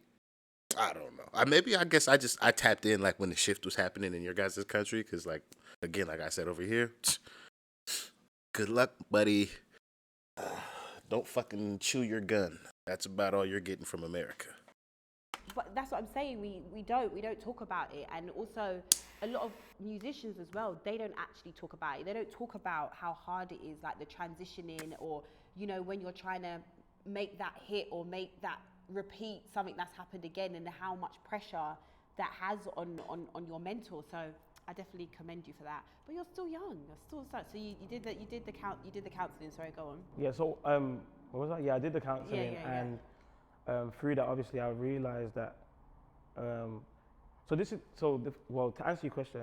Speaker 1: I don't know. I guess I tapped in like when the shift was happening in your guys' country, because like again, like I said over here, good luck, buddy. Don't fucking chew your gun. That's about all you're getting from America.
Speaker 4: But that's what I'm saying. We don't talk about it, and also a lot of musicians as well. They don't actually talk about it. They don't talk about how hard it is, like the transitioning, or when you're trying to make that hit or make that repeat something that's happened again, and how much pressure that has on your mental. So I definitely commend you for that. But you're still young. So you did the counselling. Sorry, go on.
Speaker 2: Yeah. So what was that? Yeah, I did the counselling, and through that, obviously, I realised that. To answer your question,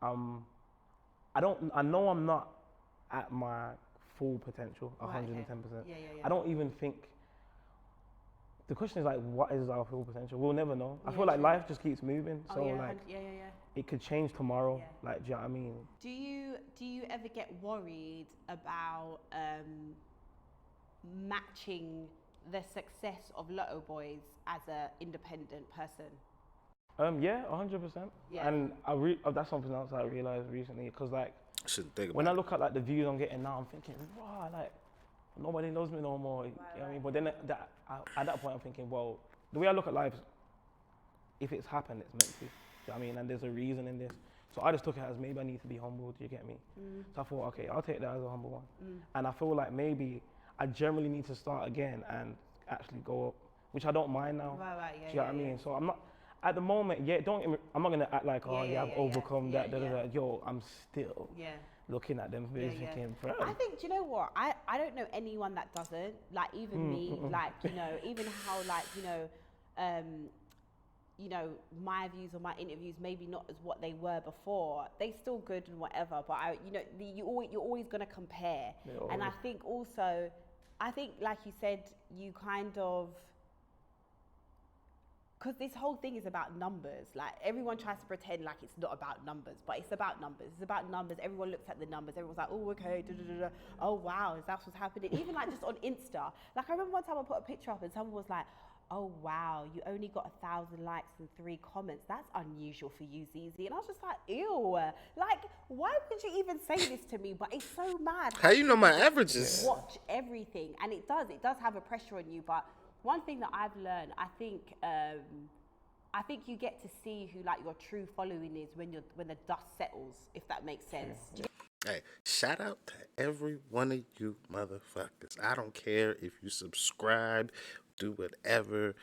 Speaker 2: I know I'm not at my full potential, 110%.
Speaker 4: Yeah.
Speaker 2: I don't even think. The question is like, what is our full potential? We'll never know. I feel like life just keeps moving, it could change tomorrow.
Speaker 4: Yeah.
Speaker 2: Like, do you know what I mean?
Speaker 4: Do you ever get worried about matching the success of Lotto Boys as an independent person?
Speaker 2: Yeah, 100%.
Speaker 4: Yeah.
Speaker 2: And that's something else I realized recently, because like
Speaker 1: I shouldn't think about
Speaker 2: when I look at like the views I'm getting now, I'm thinking, wow, like nobody knows me no more. You know what I mean? But then at that point, I'm thinking, well, the way I look at life, if it's happened, it's meant to. Do you know what I mean? And there's a reason in this. So I just took it as maybe I need to be humble. Do you get me? So I thought, okay, I'll take that as a humble one. And I feel like maybe I generally need to start again and actually go up which I don't mind now.
Speaker 4: Right, yeah,
Speaker 2: Do you know what I mean? So I'm not, at the moment, I'm not gonna act like, oh yeah, I've overcome that, Yo, I'm still looking at them videos thinking, bro.
Speaker 4: I think, do you know what? I don't know anyone that doesn't. Like even me, like, you know, even how like, you know, my views on my interviews maybe not as what they were before. They still good and whatever, but you're always gonna compare. And I think also, like you said, you kind of, because this whole thing is about numbers. Like everyone tries to pretend like it's not about numbers, but it's about numbers. It's about numbers. Everyone looks at the numbers. Everyone's like, oh, okay, oh wow, is that what's happening? Even like just on Insta. Like I remember one time I put a picture up and someone was like, oh wow, you only got 1,000 likes and 3 comments. That's unusual for you, ZEZE. And I was just like, ew. Like, why would you even say this to me? But it's so mad.
Speaker 1: How you know my averages?
Speaker 4: Watch everything, and it does have a pressure on you. But one thing that I've learned, I think you get to see who like your true following is when the dust settles, if that makes sense.
Speaker 1: Hey, shout out to every one of you motherfuckers. I don't care if you subscribe, do whatever.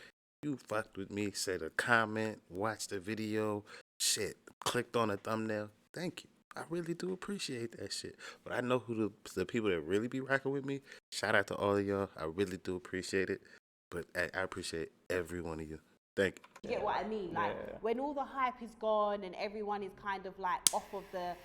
Speaker 1: You fucked with me, said a comment, watched the video, shit, clicked on a thumbnail. Thank you. I really do appreciate that shit. But I know who the people that really be rocking with me. Shout out to all of y'all. I really do appreciate it. But I appreciate every one of you. Thank you.
Speaker 4: You get what I mean? Like when all the hype is gone and everyone is kind of like off of the,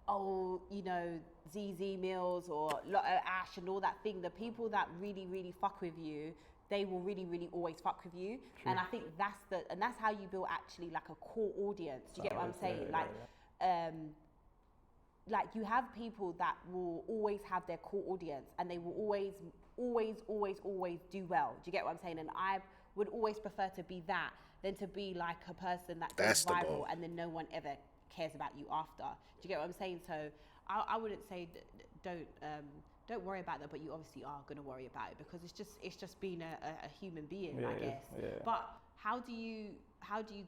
Speaker 4: oh, you know, ZEZE MILLS or Lotto Ash and all that thing, the people that really, really fuck with you, they will really, really always fuck with you. True. And I think that's how you build actually like a core audience. Do you get what I'm saying? Like you have people that will always have their core audience and they will always do well. Do you get what I'm saying? And I would always prefer to be that than to be like a person that goes viral and then no one ever cares about you after. Do you get what I'm saying? So I wouldn't say don't worry about that, but you obviously are going to worry about it because it's just being a human being, I guess. Yeah. But how do you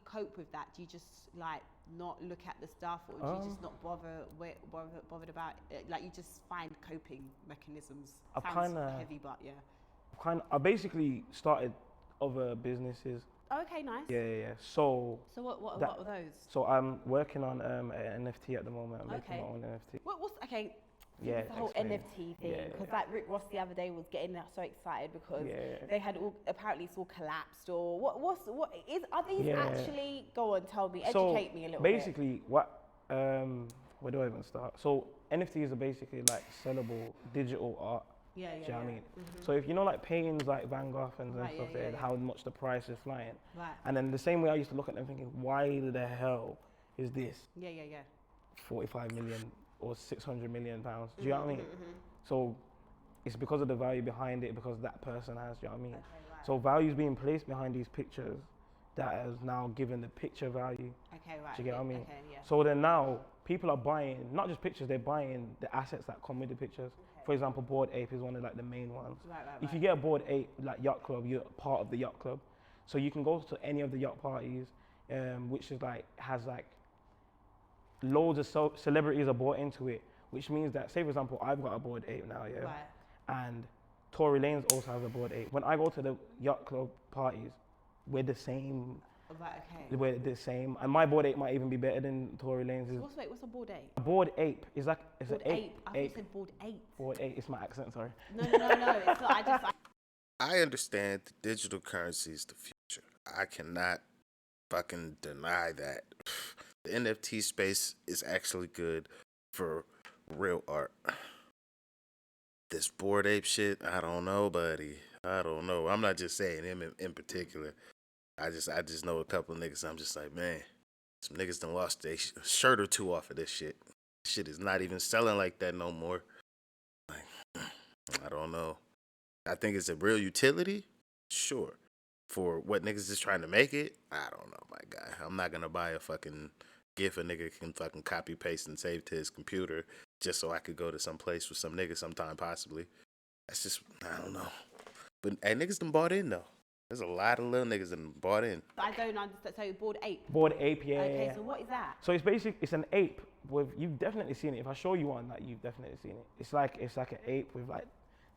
Speaker 4: cope with that? Do you just like not look at the stuff, or do you just not bothered about it? Like you just find coping mechanisms? Sounds heavy, but yeah.
Speaker 2: I basically started other businesses.
Speaker 4: Oh, okay, nice.
Speaker 2: Yeah. So
Speaker 4: what were those?
Speaker 2: So I'm working on an NFT at the moment. I'm making my own NFT.
Speaker 4: What's okay?
Speaker 2: Yeah,
Speaker 4: the whole NFT thing, because like Rick Ross the other day was getting so excited because they had apparently it's all collapsed, or are these actually? Go on, tell me, educate me a little bit.
Speaker 2: Basically, where do I even start? So NFTs are basically like sellable digital art. Do you know what I mean? Mm-hmm. So if you know like paintings like Van Gogh and stuff, how much the price is flying. Right. And then the same way I used to look at them thinking, why the hell is this? 45 million or 600 million pounds. Do you know what I mean? So it's because of the value behind it, because that person has, do you know what I mean? Okay, right. So value's being placed behind these pictures that has now given the picture value. Okay, right. Do you get what I mean? Okay, yeah. So then now people are buying, not just pictures, they're buying the assets that come with the pictures. Okay. For example, Bored Ape is one of like the main ones. Right. If you get a Bored Ape like yacht club, you're part of the yacht club. So you can go to any of the yacht parties, which is like, has like, loads of celebrities are bought into it, which means that, say for example, I've got a Bored Ape now, and Tory Lanez also has a Bored Ape. When I go to the yacht club parties, we're the same. Right, okay. We're the same, and my Bored Ape might even be better than Tory Lanez's.
Speaker 4: What's a Bored Ape?
Speaker 2: A Bored Ape is like it's an ape.
Speaker 4: I thought you said Bored Ape.
Speaker 2: Bored Ape. It's my accent. Sorry.
Speaker 4: No. It's not.
Speaker 1: I understand the digital currency is the future. I cannot fucking deny that. The NFT space is actually good for real art. This Bored Ape shit, I don't know, buddy. I don't know. I'm not just saying him in particular. I just know a couple of niggas. I'm just like, man, some niggas done lost a shirt or two off of this shit. Shit is not even selling like that no more. Like, I don't know. I think it's a real utility, sure. For what niggas is trying to make it, I don't know, my guy. I'm not gonna buy a fucking GIF a nigga can fucking copy paste and save to his computer just so I could go to some place with some nigga sometime possibly. That's just, I don't know. But hey, niggas done bought in though. There's a lot of little niggas that done bought in.
Speaker 4: I don't understand. So Bored Ape.
Speaker 2: Bored Ape, yeah.
Speaker 4: Okay, so what is that?
Speaker 2: So it's an ape with, you've definitely seen it. If I show you one, like you've definitely seen it. It's like an ape with like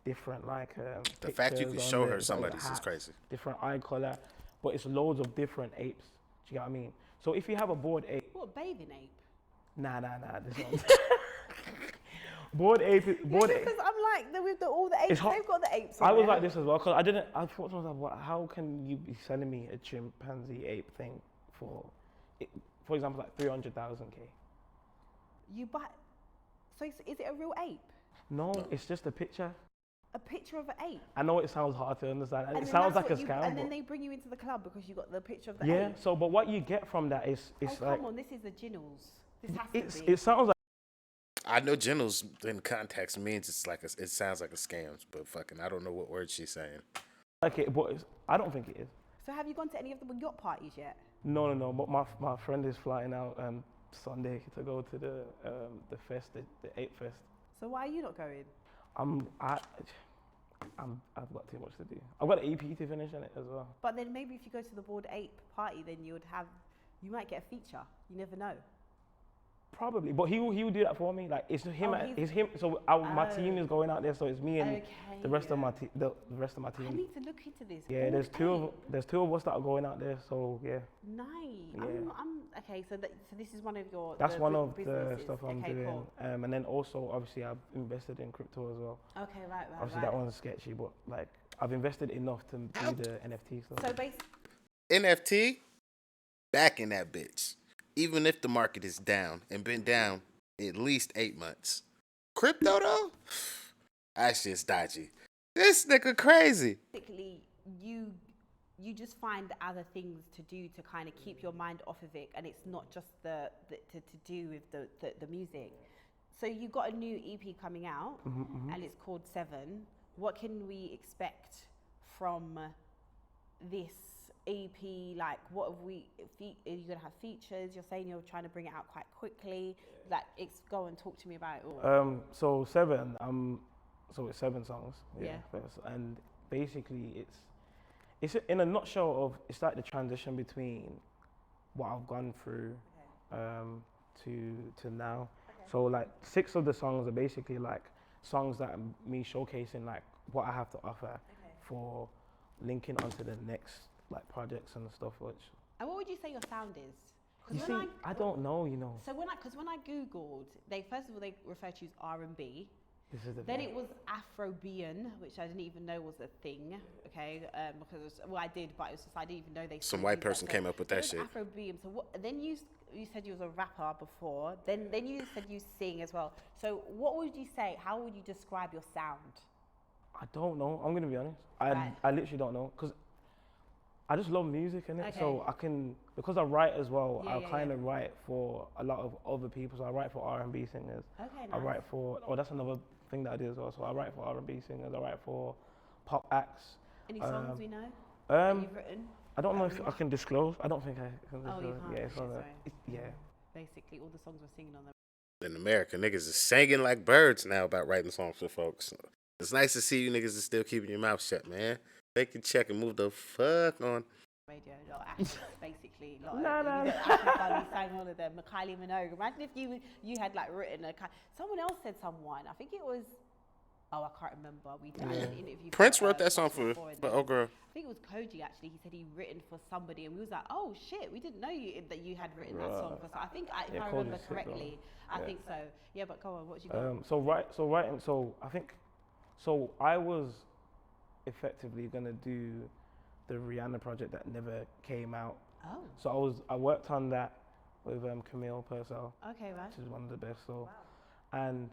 Speaker 2: different like
Speaker 1: The fact you can
Speaker 2: pictures
Speaker 1: show
Speaker 2: on
Speaker 1: her
Speaker 2: the-
Speaker 1: some
Speaker 2: on
Speaker 1: of
Speaker 2: the
Speaker 1: these is
Speaker 2: hats,
Speaker 1: crazy.
Speaker 2: different eye color, but it's loads of different apes. Do you get what I mean? So if you have a bored ape,
Speaker 4: What, bathing ape?
Speaker 2: nah, this one. Bored ape, bored ape.
Speaker 4: Because I'm like, with all the apes,
Speaker 2: It's hot.
Speaker 4: they've got the apes.
Speaker 2: I was
Speaker 4: in
Speaker 2: like
Speaker 4: there.
Speaker 2: this as well because I thought to myself, how can you be selling me a chimpanzee ape thing for example, like 300,000 K?
Speaker 4: You buy. So is it a real ape?
Speaker 2: No, it's just a picture.
Speaker 4: A picture of an ape.
Speaker 2: I know it sounds hard to understand. And
Speaker 4: And
Speaker 2: it
Speaker 4: then
Speaker 2: sounds
Speaker 4: that's
Speaker 2: like a
Speaker 4: what
Speaker 2: scam.
Speaker 4: And then
Speaker 2: but
Speaker 4: they bring you into the club because you got the picture of the
Speaker 2: yeah.
Speaker 4: ape.
Speaker 2: So, but what you get from that is
Speaker 4: Oh,
Speaker 2: it's like
Speaker 4: come on, this is the Jurnalist. This has to be.
Speaker 2: it sounds like.
Speaker 1: I know Jennels in context means it sounds like a scam, but fucking I don't know what word she's saying.
Speaker 2: Like it, but I don't think it is.
Speaker 4: So have you gone to any of the yacht parties yet?
Speaker 2: No. But my friend is flying out Sunday to go to the fest, the ape fest.
Speaker 4: So why are you not going?
Speaker 2: I've got too much to do. I've got an EP to finish in it as well.
Speaker 4: But then maybe if you go to the Bored Ape party, then you might get a feature. You never know.
Speaker 2: Probably, but he will do that for me. Like it's him,
Speaker 4: Oh,
Speaker 2: it's him. So my team is going out there, so it's me and the rest of my the rest of my
Speaker 4: I
Speaker 2: team.
Speaker 4: need to look into this.
Speaker 2: Yeah,
Speaker 4: Bored Ape.
Speaker 2: there's two of us that are going out there. So yeah,
Speaker 4: Nice.
Speaker 2: Yeah.
Speaker 4: I'm okay. So this is one of your.
Speaker 2: that's one of the
Speaker 4: businesses.
Speaker 2: stuff I'm
Speaker 4: Okay,
Speaker 2: doing.
Speaker 4: cool.
Speaker 2: And then also obviously I've invested in crypto as well.
Speaker 4: Okay, right.
Speaker 2: Obviously that one's sketchy, but like I've invested enough to do the NFT stuff.
Speaker 4: So basically,
Speaker 1: NFT, back in that bitch. Even if the market is down and been down at least 8 months. Crypto though, that shit's dodgy. This nigga crazy.
Speaker 4: you just find other things to do to kind of keep your mind off of it, and it's not just to do with the music. So you got a new EP coming out, and it's called Seven. What can we expect from this EP? Like, what have we? Are you gonna have features? You're saying you're trying to bring it out quite quickly. Like, go and talk to me about it all.
Speaker 2: So seven. So it's 7 songs.
Speaker 4: Yeah.
Speaker 2: First, and basically it's in a nutshell of it's like the transition between what I've gone through to now. So like 6 of the songs are basically like songs that are me showcasing like what I have to offer for linking onto the next like projects and stuff.
Speaker 4: And what would you say your sound is?
Speaker 2: You see, I don't know, you know.
Speaker 4: So when I googled, they first of all they referred to you as R&B.
Speaker 2: This is the
Speaker 4: Then
Speaker 2: thing.
Speaker 4: it was Afrobean, which I didn't even know was a thing. Okay, because I did, but it was just I didn't even know they.
Speaker 1: Some
Speaker 4: still
Speaker 1: white
Speaker 4: use that.
Speaker 1: person
Speaker 4: So
Speaker 1: came up with that
Speaker 4: it was
Speaker 1: shit.
Speaker 4: Afrobean. So what? Then you said you was a rapper before. Then you said you sing as well. So what would you say? How would you describe your sound?
Speaker 2: I don't know. I'm gonna be honest.
Speaker 4: Right.
Speaker 2: I literally don't know because I just love music in it.
Speaker 4: Okay.
Speaker 2: So I can because I write as well.
Speaker 4: Yeah,
Speaker 2: I
Speaker 4: yeah,
Speaker 2: kind of write for a lot of other people. So I write for R&B singers.
Speaker 4: Okay,
Speaker 2: I
Speaker 4: nice.
Speaker 2: write for that's another thing that I do as well. So I write for R&B singers. I write for pop acts.
Speaker 4: Any songs we know that you've written?
Speaker 2: I don't know if I can disclose. I don't think I can disclose.
Speaker 4: Oh, you can't.
Speaker 2: Yeah, it's
Speaker 4: Okay,
Speaker 2: on the,
Speaker 4: sorry.
Speaker 2: yeah.
Speaker 4: Basically, all the songs we're singing on them.
Speaker 1: In America, niggas is singing like birds now about writing songs for folks. It's nice to see you niggas is still keeping your mouth shut, man. Take your check and move the fuck on.
Speaker 4: Radio, LOTTO ASH It, basically. LOTTO.
Speaker 2: No.
Speaker 4: We sang all of them. Kylie Minogue. Imagine if you had like written someone else said someone. I think it was. Oh, I can't remember. We did an interview.
Speaker 1: Prince wrote that song for
Speaker 4: before, and
Speaker 1: oh girl.
Speaker 4: I think it was Koji actually. He said he written for somebody, and we was like, oh shit, we didn't know that you had written that song. For I think if
Speaker 2: Yeah,
Speaker 4: I
Speaker 2: Koji's
Speaker 4: remember
Speaker 2: sick, though.
Speaker 4: correctly, I
Speaker 2: Yeah.
Speaker 4: think so. Yeah, but go on. What you got?
Speaker 2: So I was effectively gonna do the Rihanna project that never came out.
Speaker 4: Oh,
Speaker 2: So I worked on that with Camille Purcell,
Speaker 4: okay, right.
Speaker 2: which is one of the best. So, and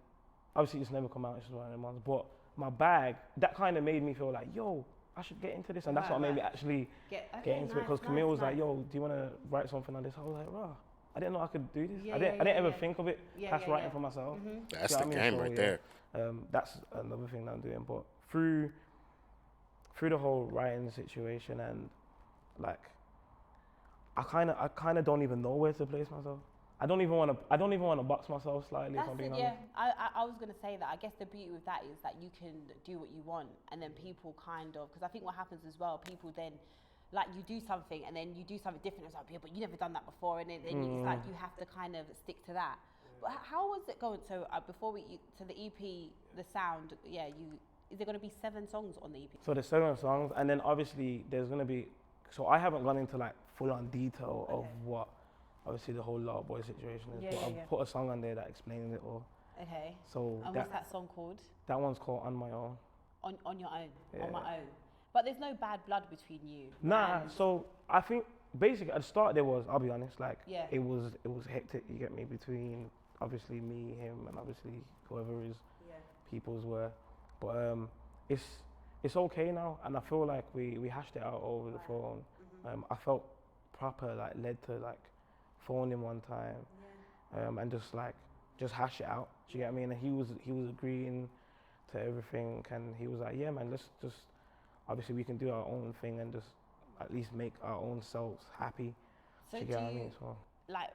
Speaker 2: obviously it's never come out. It's just one of them ones. But my bag that kind of made me feel like, yo, I should get into this, and that's
Speaker 4: Right,
Speaker 2: what made me
Speaker 4: right.
Speaker 2: actually
Speaker 4: Get
Speaker 2: get into it. Because
Speaker 4: nice,
Speaker 2: Camille was like,
Speaker 4: nice.
Speaker 2: yo, do you want to write something on this? I was like, raw. I didn't know I could do this.
Speaker 4: Yeah,
Speaker 2: I didn't
Speaker 4: yeah,
Speaker 2: ever
Speaker 4: yeah.
Speaker 2: think of it
Speaker 4: Yeah,
Speaker 2: past
Speaker 4: yeah,
Speaker 2: writing
Speaker 4: yeah.
Speaker 2: for myself.
Speaker 1: That's
Speaker 2: Do
Speaker 1: the
Speaker 2: you know what I
Speaker 1: game
Speaker 2: mean?
Speaker 1: right
Speaker 2: So,
Speaker 1: there.
Speaker 2: That's another thing that I'm doing. But through the whole writing situation and like, I kind of don't even know where to place myself. I don't even want to box myself slightly. If
Speaker 4: That's
Speaker 2: I'm being
Speaker 4: it,
Speaker 2: honest.
Speaker 4: yeah. I was going to say that. I guess the beauty with that is that you can do what you want, and then people kind of, because I think what happens as well, people then, like you do something and then you do something different. It's like, yeah, but you never done that before, and then it's like you have to kind of stick to that. But how was it going? So before to the EP, the sound, yeah, is there going to be 7 songs on the EP?
Speaker 2: So there's 7 songs, and then obviously there's gonna be. So I haven't gone into like full-on detail of what, obviously the whole Lot Boy situation is.
Speaker 4: Yeah,
Speaker 2: but
Speaker 4: yeah,
Speaker 2: I've
Speaker 4: yeah.
Speaker 2: put a song on there that explains it all.
Speaker 4: Okay.
Speaker 2: So
Speaker 4: And what's that song called?
Speaker 2: that one's called On My Own.
Speaker 4: On your own.
Speaker 2: Yeah.
Speaker 4: On my own. But there's no bad blood between you.
Speaker 2: Nah,
Speaker 4: and-
Speaker 2: so I think basically at the start there was, I'll be honest, like
Speaker 4: Yeah.
Speaker 2: it was hectic, you get me, between obviously me, him, and obviously whoever his peoples were. But it's okay now, and I feel like we hashed it out over the phone. I felt proper like led to like phone him one time, and just hash it out. Do you get me? And he was agreeing to everything, and he was like, yeah, man, let's just, obviously we can do our own thing and just at least make our own selves happy.
Speaker 4: So
Speaker 2: do you
Speaker 4: do
Speaker 2: get what I
Speaker 4: you,
Speaker 2: mean? So
Speaker 4: like,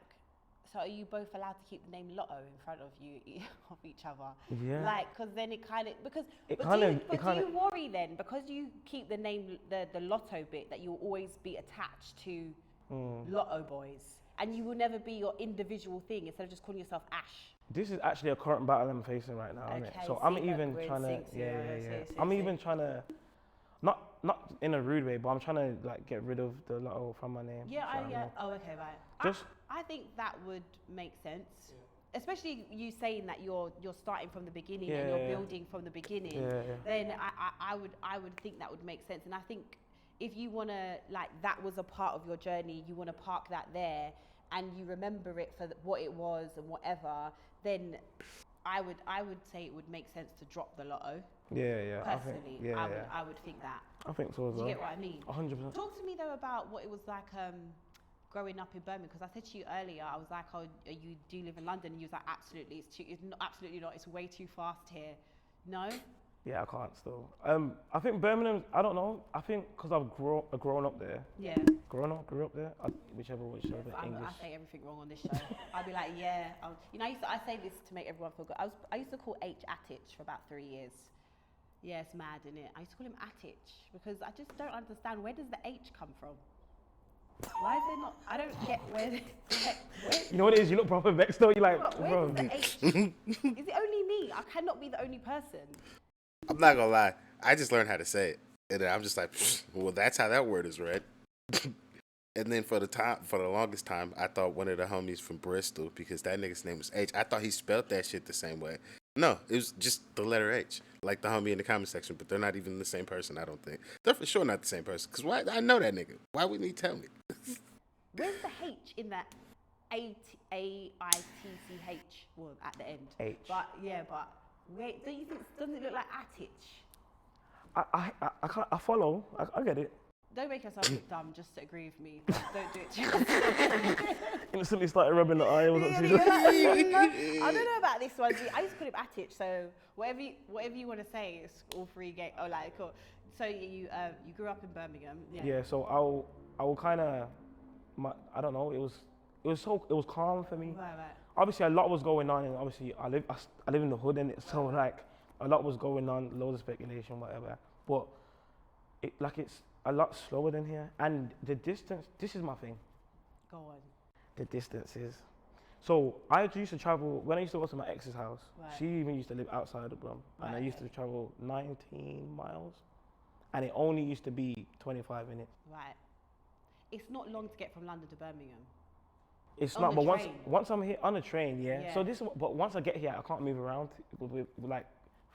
Speaker 4: so are you both allowed to keep the name Lotto in front of you, of each other?
Speaker 2: yeah.
Speaker 4: Like, because then it kind of, because,
Speaker 2: It
Speaker 4: but,
Speaker 2: kinda-
Speaker 4: do, you,
Speaker 2: it
Speaker 4: but do
Speaker 2: kinda-
Speaker 4: you worry then, because you keep the name, the Lotto bit, that you'll always be attached to Lotto Boys, and you will never be your individual thing instead of just calling yourself Ash?
Speaker 2: This is actually a current battle I'm facing right now, innit?
Speaker 4: Okay,
Speaker 2: So I'm
Speaker 4: see, look,
Speaker 2: even
Speaker 4: we're in
Speaker 2: trying to,
Speaker 4: sync,
Speaker 2: yeah.
Speaker 4: see.
Speaker 2: I'm even trying to, not in a rude way, but I'm trying to like get rid of the Lotto from my name.
Speaker 4: Yeah,
Speaker 2: do you know what I mean?
Speaker 4: Oh, okay, right.
Speaker 2: Just-
Speaker 4: I think that would make sense. Especially you saying that you're starting from the beginning and you're
Speaker 2: Yeah.
Speaker 4: building from the beginning.
Speaker 2: Yeah.
Speaker 4: Then I would think that would make sense. And I think if you wanna, like, that was a part of your journey, you wanna park that there and you remember it for what it was and whatever, then I would say it would make sense to drop the Lotto.
Speaker 2: Yeah.
Speaker 4: Personally,
Speaker 2: I think,
Speaker 4: I would think that.
Speaker 2: I think so as
Speaker 4: Do you
Speaker 2: well.
Speaker 4: get what I mean?
Speaker 2: 100%.
Speaker 4: Talk to me though about what it was like growing up in Birmingham, because I said to you earlier, I was like, oh, you do live in London? And you was like, absolutely, absolutely not, it's way too fast here. No?
Speaker 2: Yeah, I can't still. I think Birmingham, I don't know. I think because I've grown up there.
Speaker 4: Yeah.
Speaker 2: Grew up there. Whichever
Speaker 4: I
Speaker 2: English.
Speaker 4: say everything wrong on this show. I'll be like, yeah. I say this to make everyone feel good. I used to call H Attich for about 3 years. Yeah, it's mad, isn't it? I used to call him Attich because I just don't understand, where does the H come from? Why is there not? I don't get where.
Speaker 2: You know what it is? You look proper vexed though. You're like,
Speaker 4: Where
Speaker 2: bro.
Speaker 4: does the H? Is it only me? I cannot be the only person.
Speaker 1: I'm not gonna lie. I just learned how to say it, and then I'm just like, well, that's how that word is read. And then for the longest time, I thought one of the homies from Bristol, because that nigga's name was H. I thought he spelled that shit the same way. No, it was just the letter H, like the homie in the comment section. But they're not even the same person. I don't think they're for sure not the same person. Cause why? I know that nigga. Why wouldn't he tell me?
Speaker 4: Where's the H in that AITCH well, at the end?
Speaker 2: H.
Speaker 4: But wait, don't you think, doesn't it look like Attich?
Speaker 2: I can't. I follow. I get it.
Speaker 4: Don't make yourself look dumb just to agree with me. Don't do it to yourself.
Speaker 2: Instantly started rubbing the eye. I wasn't too
Speaker 4: You're
Speaker 2: sure.
Speaker 4: like, I don't know about this one. I used to call him Attich, so whatever you want to say, it's all free game. Oh, like, cool. So you grew up in Birmingham.
Speaker 2: Yeah. So I will kind of. I don't know. It was calm for me.
Speaker 4: Right.
Speaker 2: Obviously, a lot was going on, and obviously, I live in the hood, and it, so like a lot was going on, loads of speculation, whatever. But it's a lot slower than here, and the distance. This is my thing.
Speaker 4: Go on.
Speaker 2: The distances. So I used to travel when I used to go to my ex's house.
Speaker 4: Right.
Speaker 2: She even used to live outside of Brum, and I
Speaker 4: Right,
Speaker 2: used to
Speaker 4: okay.
Speaker 2: travel 19 miles, and it only used to be 25 minutes.
Speaker 4: Right. It's not long to get from London to Birmingham.
Speaker 2: It's
Speaker 4: On
Speaker 2: not,
Speaker 4: the
Speaker 2: but
Speaker 4: train?
Speaker 2: once I'm here on the train, yeah.
Speaker 4: Yeah.
Speaker 2: So but once I get here, I can't move around with like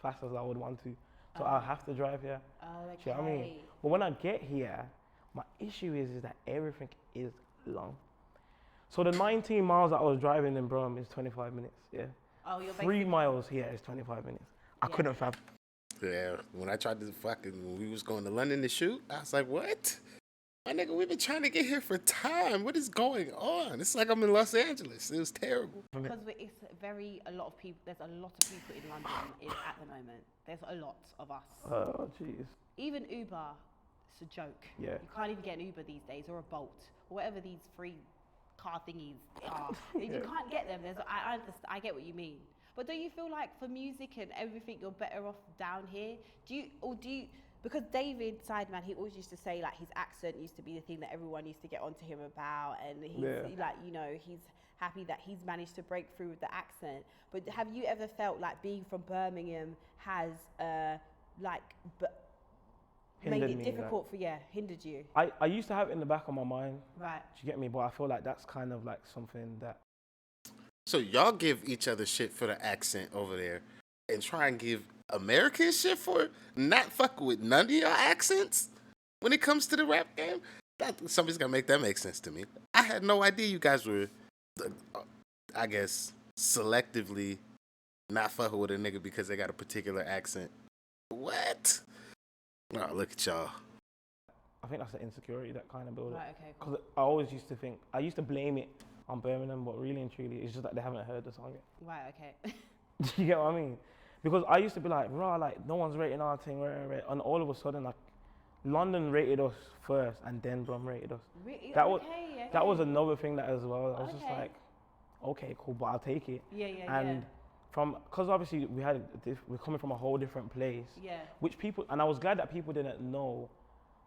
Speaker 2: fast as I would want to. So I'll have to drive here.
Speaker 4: Oh, okay.
Speaker 2: Do you know what I mean? But when I get here, my issue is that everything is long. So the 19 miles that I was driving in Brum is 25 minutes, yeah.
Speaker 4: Oh, you're
Speaker 2: 3 miles here is 25 minutes. I
Speaker 4: Yeah.
Speaker 2: couldn't fathom.
Speaker 1: Yeah, when I tried to when we was going to London to shoot, I was like, what? My nigga, we've been trying to get here for time. What is going on? It's like I'm in Los Angeles. It was terrible.
Speaker 4: Because it's a lot of people. There's a lot of people in London at the moment. There's a lot of us.
Speaker 2: Oh, jeez.
Speaker 4: Even Uber, it's a joke.
Speaker 2: Yeah.
Speaker 4: You can't even get an Uber these days, or a Bolt, or whatever these free car thingies are. If you can't get them, I understand. I get what you mean. But don't you feel like for music and everything, you're better off down here? Do you? Because David Sideman, he always used to say like his accent used to be the thing that everyone used to get onto him about, and he's like, he's happy that he's managed to break through with the accent. But have you ever felt like being from Birmingham has like, but
Speaker 2: Hindered
Speaker 4: made it
Speaker 2: me,
Speaker 4: difficult for hindered you?
Speaker 2: I used to have it in the back of my mind.
Speaker 4: Right.
Speaker 2: Do you get me? But I feel like that's kind of like something that.
Speaker 1: So y'all give each other shit for the accent over there, and try and give American shit for not fucking with none of your accents when it comes to the rap game. Somebody's gotta make that make sense to me. I had no idea you guys were, I guess, selectively not fucking with a nigga because they got a particular accent. What? Oh, look at y'all.
Speaker 2: I think that's the insecurity that kind of built it.
Speaker 4: Right. Okay. Cool.
Speaker 2: Because I always used to think, I used to blame it on Birmingham, but really and truly, it's just that they haven't heard the song yet.
Speaker 4: Right. Okay.
Speaker 2: Do you get what I mean? Because I used to be like, rah, like, no one's rating our thing, and all of a sudden, like, London rated us first, and then Brum rated us.
Speaker 4: Really?
Speaker 2: That
Speaker 4: Okay.
Speaker 2: that was another thing that as well. I was just
Speaker 4: Okay.
Speaker 2: like, okay, cool, but I'll take it.
Speaker 4: Yeah.
Speaker 2: And because obviously we're coming from a whole different place,
Speaker 4: Yeah.
Speaker 2: which people, and I was glad that people didn't know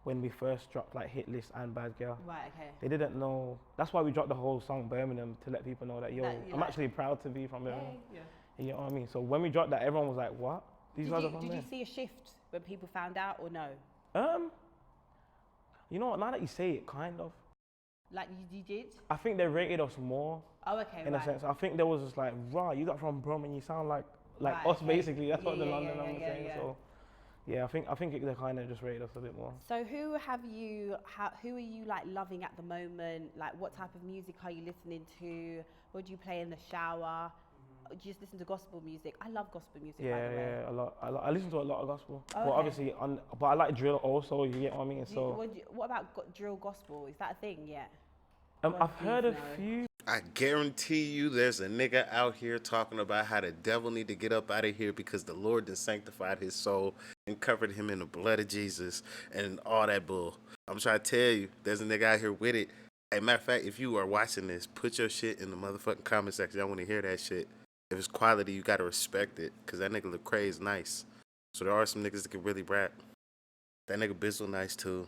Speaker 2: when we first dropped like Hit List and Bad Girl.
Speaker 4: Right. Okay.
Speaker 2: They didn't know. That's why we dropped the whole song Birmingham, to let people know that, yo,
Speaker 4: That you
Speaker 2: I'm
Speaker 4: like-
Speaker 2: actually proud to be from Birmingham.
Speaker 4: Yeah.
Speaker 2: You know what I mean? So when we dropped that, everyone was like, what? These guys are from
Speaker 4: Did
Speaker 2: there?
Speaker 4: you see a shift when people found out or no?
Speaker 2: You know what, now that you say it, kind of.
Speaker 4: Like you did?
Speaker 2: I think they rated us more,
Speaker 4: Oh, okay.
Speaker 2: in
Speaker 4: right.
Speaker 2: a sense. I think there was just like, rah, you got from Brum and you sound like
Speaker 4: Right,
Speaker 2: us,
Speaker 4: okay.
Speaker 2: basically. That's what the
Speaker 4: Yeah,
Speaker 2: London
Speaker 4: yeah,
Speaker 2: was
Speaker 4: yeah,
Speaker 2: saying.
Speaker 4: yeah.
Speaker 2: So yeah, I think they kind of just rated us a bit more.
Speaker 4: So who are you like loving at the moment? Like what type of music are you listening to? What do you play in the shower? Do you just listen to gospel music? I love gospel music, by the way.
Speaker 2: Yeah, a lot. I listen to a lot of gospel,
Speaker 4: Oh,
Speaker 2: but
Speaker 4: okay.
Speaker 2: obviously, but I like drill also. You get what I mean? So
Speaker 4: What about drill gospel? Is that a thing yet?
Speaker 2: I've heard a
Speaker 4: No.
Speaker 2: few.
Speaker 1: I guarantee you there's a nigga out here talking about how the devil need to get up out of here because the Lord done sanctified his soul and covered him in the blood of Jesus and all that bull. I'm trying to tell you, there's a nigga out here with it. As a matter of fact, if you are watching this, put your shit in the motherfucking comment section. I want to hear that shit. If it's quality, you gotta respect it because that nigga look crazy nice. So there are some niggas that can really rap. That nigga Bizzle nice too.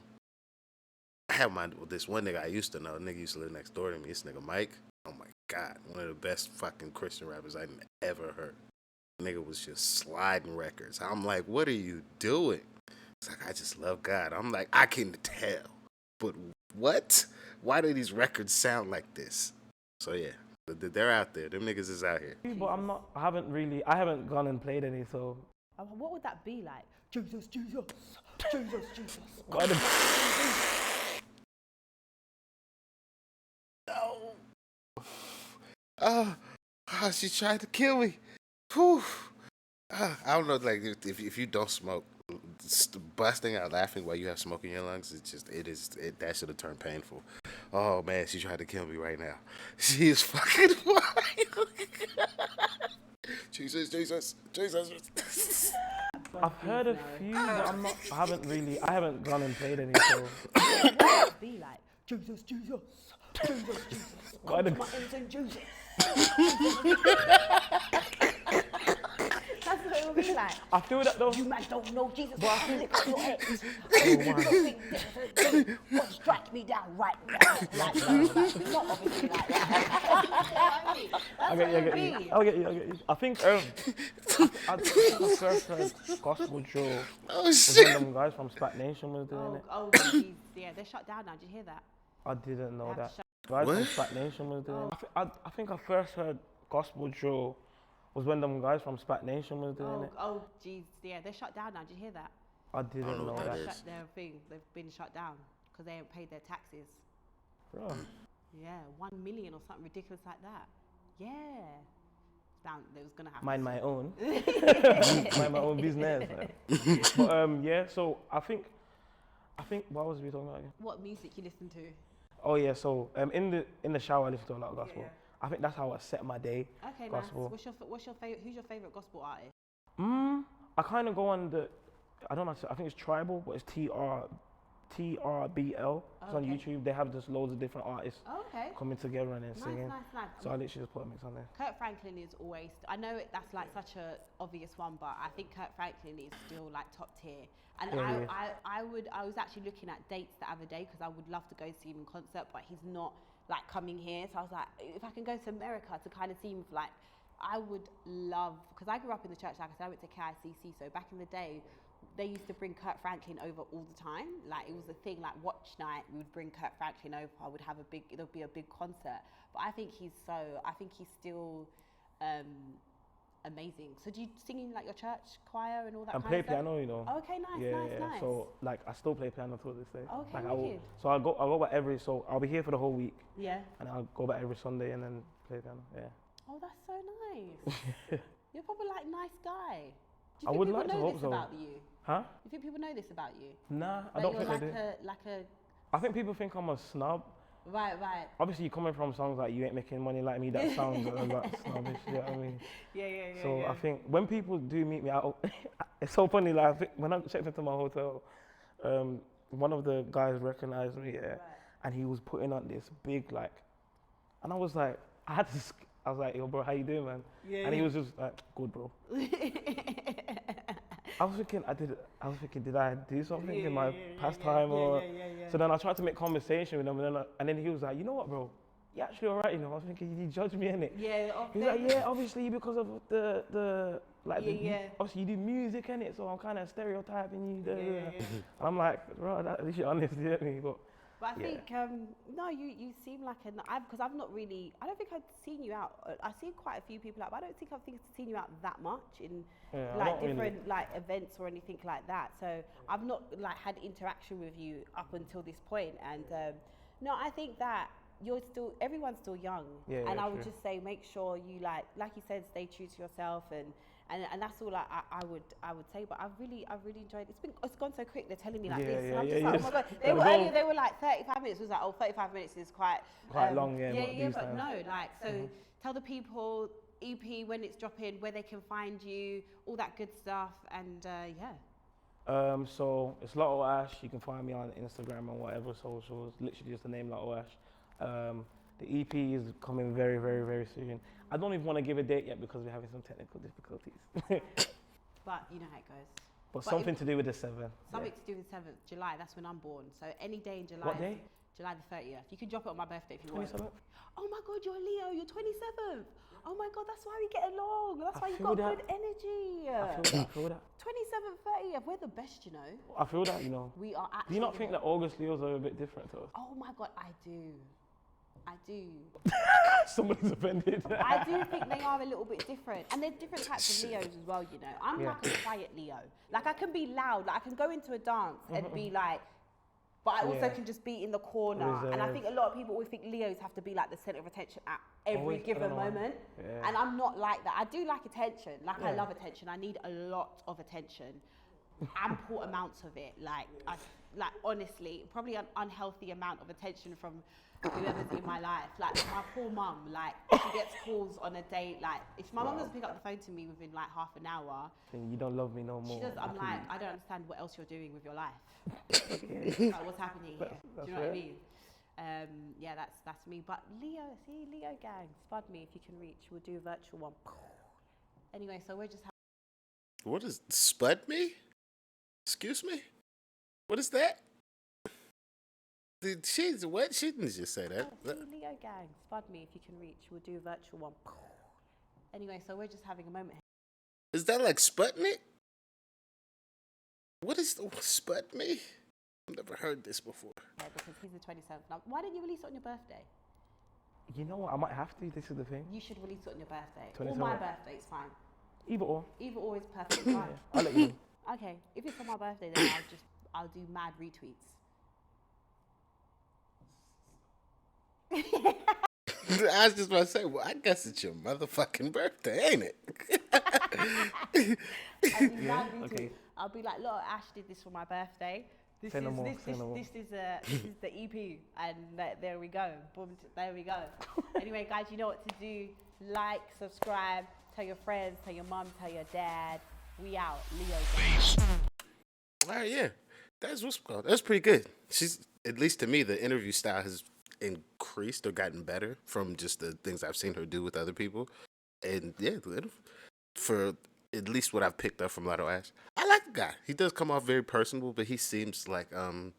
Speaker 1: I have this one nigga I used to know. Nigga used to live next door to me. This nigga Mike. Oh my God, one of the best fucking Christian rappers I ever heard. Nigga was just sliding records. I'm like, what are you doing? It's like, I just love God. I'm like, I can tell, but what? Why do these records sound like this? So yeah, they're out there. Them niggas is out here.
Speaker 2: But I haven't gone and played any. So
Speaker 4: What would that be like? Jesus, Jesus, Jesus, Jesus.
Speaker 2: God,
Speaker 1: No. She tried to kill me. Whew. I don't know, like if you don't smoke, busting out laughing while you have smoke in your lungs, that should have turned painful. Oh man, she tried to kill me right now. She is fucking wild. Jesus, Jesus, Jesus.
Speaker 2: I've heard a few, but I haven't gone and played any. So
Speaker 4: What would that be like? Jesus, Jesus, Jesus, Jesus.
Speaker 2: God,
Speaker 4: Come to my ends and Jesus. That's what it would be like.
Speaker 2: I feel that though.
Speaker 4: You man don't know Jesus, but I lick your head. What strike me down right now? Like, not obviously like that.
Speaker 2: I get you. I think I first heard gospel drill
Speaker 1: Oh
Speaker 2: was
Speaker 1: shit.
Speaker 2: when them guys from Spat Nation was doing it.
Speaker 4: Oh, geez. Yeah, they're shut down now. Did you hear that?
Speaker 2: I didn't know
Speaker 4: They have
Speaker 2: that.
Speaker 4: to
Speaker 2: Guys from
Speaker 1: What?
Speaker 2: Spat Nation was doing it. I think I first heard gospel drill was when them guys from Spat Nation was doing it.
Speaker 4: Oh, geez. Yeah, they're shut down now. Did you hear that?
Speaker 2: I didn't
Speaker 1: know
Speaker 2: know
Speaker 1: what
Speaker 2: that.
Speaker 1: that is.
Speaker 4: Shut their thing. They've been shut down because they haven't paid their taxes.
Speaker 2: Bro.
Speaker 4: Yeah, 1 million or something ridiculous like that. Yeah. It was gonna happen.
Speaker 2: Mind my own. Mind my own business. But yeah, so I think what was we talking about again?
Speaker 4: What music you listen to?
Speaker 2: Oh yeah, so in the shower I listen to a lot of gospel.
Speaker 4: Yeah.
Speaker 2: I think that's how I set my day.
Speaker 4: Okay,
Speaker 2: Gospel.
Speaker 4: nice. What's your favorite? Who's your favorite gospel artist?
Speaker 2: I kind of go on I don't know, I think it's Tribal, but it's TRBL. It's on
Speaker 4: Okay.
Speaker 2: YouTube. They have just loads of different artists
Speaker 4: Oh, okay.
Speaker 2: coming together and then
Speaker 4: Nice,
Speaker 2: singing.
Speaker 4: nice.
Speaker 2: So I literally just put a mix on there.
Speaker 4: Kurt Franklin is always. I know that's like such a obvious one, but I think Kurt Franklin is still like top tier. And
Speaker 2: Yeah,
Speaker 4: I was actually looking at dates the other day because I would love to go see him in concert, but he's not like coming here. So I was like, if I can go to America to kind of see him, I would love, because I grew up in the church. Like I said, I went to KICC. So back in the day, they used to bring Kurt Franklin over all the time. Like, it was a thing, like watch night, we would bring Kurt Franklin over. I would have it'll be a big concert. But I think he's still amazing. So do you sing in like your church choir and all that
Speaker 2: And
Speaker 4: kind
Speaker 2: play
Speaker 4: of stuff?
Speaker 2: piano, you know.
Speaker 4: Oh, okay, nice.
Speaker 2: So like I still play piano till this day.
Speaker 4: Okay,
Speaker 2: like,
Speaker 4: wicked.
Speaker 2: so I'll go back so I'll be here for the whole week.
Speaker 4: Yeah.
Speaker 2: And I'll go back every Sunday and then play piano. Yeah.
Speaker 4: Oh, that's so nice. You're probably like nice guy. Do you
Speaker 2: I
Speaker 4: think
Speaker 2: would
Speaker 4: people
Speaker 2: like to
Speaker 4: know
Speaker 2: hope
Speaker 4: this
Speaker 2: so.
Speaker 4: about you?
Speaker 2: Huh?
Speaker 4: You think people know this about you?
Speaker 2: Nah, I
Speaker 4: That
Speaker 2: don't
Speaker 4: you're
Speaker 2: think they
Speaker 4: like
Speaker 2: do.
Speaker 4: a
Speaker 2: I think people think I'm a snub.
Speaker 4: right.
Speaker 2: Obviously, coming from songs like "You Ain't Making Money Like Me," that sounds a lot snobbish. You know what I mean?
Speaker 4: Yeah.
Speaker 2: So I think when people do meet me out, it's so funny. Like I think when I checked into my hotel, one of the guys recognized me, and he was putting on this big and I was like, I was like, yo, bro, how you doing, man?
Speaker 4: Yeah.
Speaker 2: And he was just like, good, bro. I was thinking, did I do something in my pastime or? So then I tried to make conversation with him, and then he was like, you know what, bro? You're actually alright, you know. I was thinking, you judge me, innit?
Speaker 4: Yeah.
Speaker 2: He was like, yeah, obviously because of obviously you do music, innit? So I'm kind of stereotyping you. And I'm like, bro, at least you're honest, you get me?
Speaker 4: But I think no, you seem like because I've not really. I don't think I've seen you out. I've seen quite a few people out, but I don't think I've seen you out that much in like different really. Like events or anything like that. So I've not like had interaction with you up until this point. And no, I think that everyone's still young. And I would just say make sure you like you said, stay true to yourself and that's all I would say. But I've really enjoyed it. It's gone so quick. They're telling me like this. And I'm just like, oh my god. They were earlier. They were like 35 minutes. It was like, oh, 35 minutes is quite
Speaker 2: long.
Speaker 4: But no, like so. Tell the people EP when it's dropping, where they can find you, all that good stuff, and
Speaker 2: So it's Lotto Ash. You can find me on Instagram and whatever socials. Literally just the name Lotto Ash. The EP is coming very, very, very soon. I don't even want to give a date yet because we're having some technical difficulties.
Speaker 4: But you know how it goes.
Speaker 2: But something to do with the 7th.
Speaker 4: Something to do with 7th July. That's when I'm born. So any day in July.
Speaker 2: What day?
Speaker 4: July the 30th. You can drop it on my birthday if you want.
Speaker 2: 27th?
Speaker 4: Oh my God, you're Leo. You're 27th. Oh my God, that's why we get along. That's why you've got good energy.
Speaker 2: I feel that.
Speaker 4: 27th, 30th. We're the best, you know.
Speaker 2: I feel that, you know.
Speaker 4: We are actually.
Speaker 2: Do you not think that August Leos are a bit different to us?
Speaker 4: Oh my God, I do.
Speaker 2: Somebody's offended.
Speaker 4: I do think they are a little bit different. And there's different types of Leos as well, you know. I'm like a quiet Leo. Like I can be loud, like I can go into a dance and be like, but I also can just be in the corner. And I think a lot of people always think Leos have to be like the center of attention at every given moment. And I'm not like that. I do like attention. Like I love attention. I need a lot of attention. Ample amounts of it. Like honestly, probably an unhealthy amount of attention from whoever's in my life. Like my poor mum, like she gets calls on a day. Like if my mum doesn't pick up the phone to me within like half an hour,
Speaker 2: then you don't love me no more.
Speaker 4: She does. I'm like, I don't understand what else you're doing with your life. Like, what's happening here? Do you know what I mean? Yeah, that's me. But Leo gang, spud me if you can reach. We'll do a virtual one. Anyway, so we're just.
Speaker 1: What is spud me? Excuse me? What is that? What? She didn't just say that.
Speaker 4: Oh, Leo gang, spud me if you can reach. We'll do a virtual one. Anyway, so we're just having a moment.
Speaker 1: Is that like Sputnik? What is Spud me? I've never heard this before.
Speaker 4: Yeah, because he's the 27th. Now, why didn't you release it on your birthday?
Speaker 2: You know what? I might have to. This is the thing.
Speaker 4: You should release it on your birthday.
Speaker 2: 27th.
Speaker 4: Or my birthday, it's fine.
Speaker 2: Either or.
Speaker 4: Either or is perfectly fine.
Speaker 2: I'll let you know.
Speaker 4: Okay, if it's on my birthday, then I'll do mad retweets.
Speaker 1: I was just about to say, well, I guess it's your motherfucking birthday, ain't it?
Speaker 4: I'll do mad retweets. I'll be like, look, Ash did this for my birthday. This is the EP, and there we go. Boom, there we go. Anyway, guys, you know what to do. Like, subscribe, tell your friends, tell your mom, tell your dad. We out. Leo.
Speaker 1: All right, yeah. That's what's called. That's pretty good. She's, at least to me, the interview style has increased or gotten better from just the things I've seen her do with other people. And yeah, for at least what I've picked up from Lotto Ash, I like the guy. He does come off very personable, but he seems like a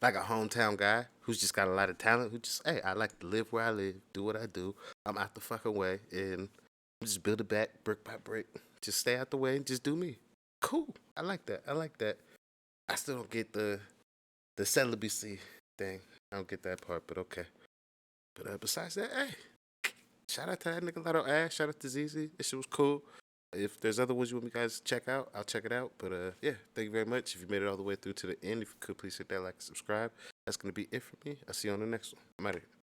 Speaker 1: hometown guy who's just got a lot of talent. Who just, hey, I like to live where I live, do what I do. I'm out the fucking way, and just build it back brick by brick. Just stay out the way and just do me. Cool. I like that. I like that. I still don't get the celibacy thing. I don't get that part, but okay. But besides that, hey, shout out to that nigga Lotto Ash. Shout out to ZZ. This shit was cool. If there's other ones you want me guys to check out, I'll check it out. But yeah, thank you very much. If you made it all the way through to the end, if you could please hit that like and subscribe. That's gonna be it for me. I'll see you on the next one. I'm out of here.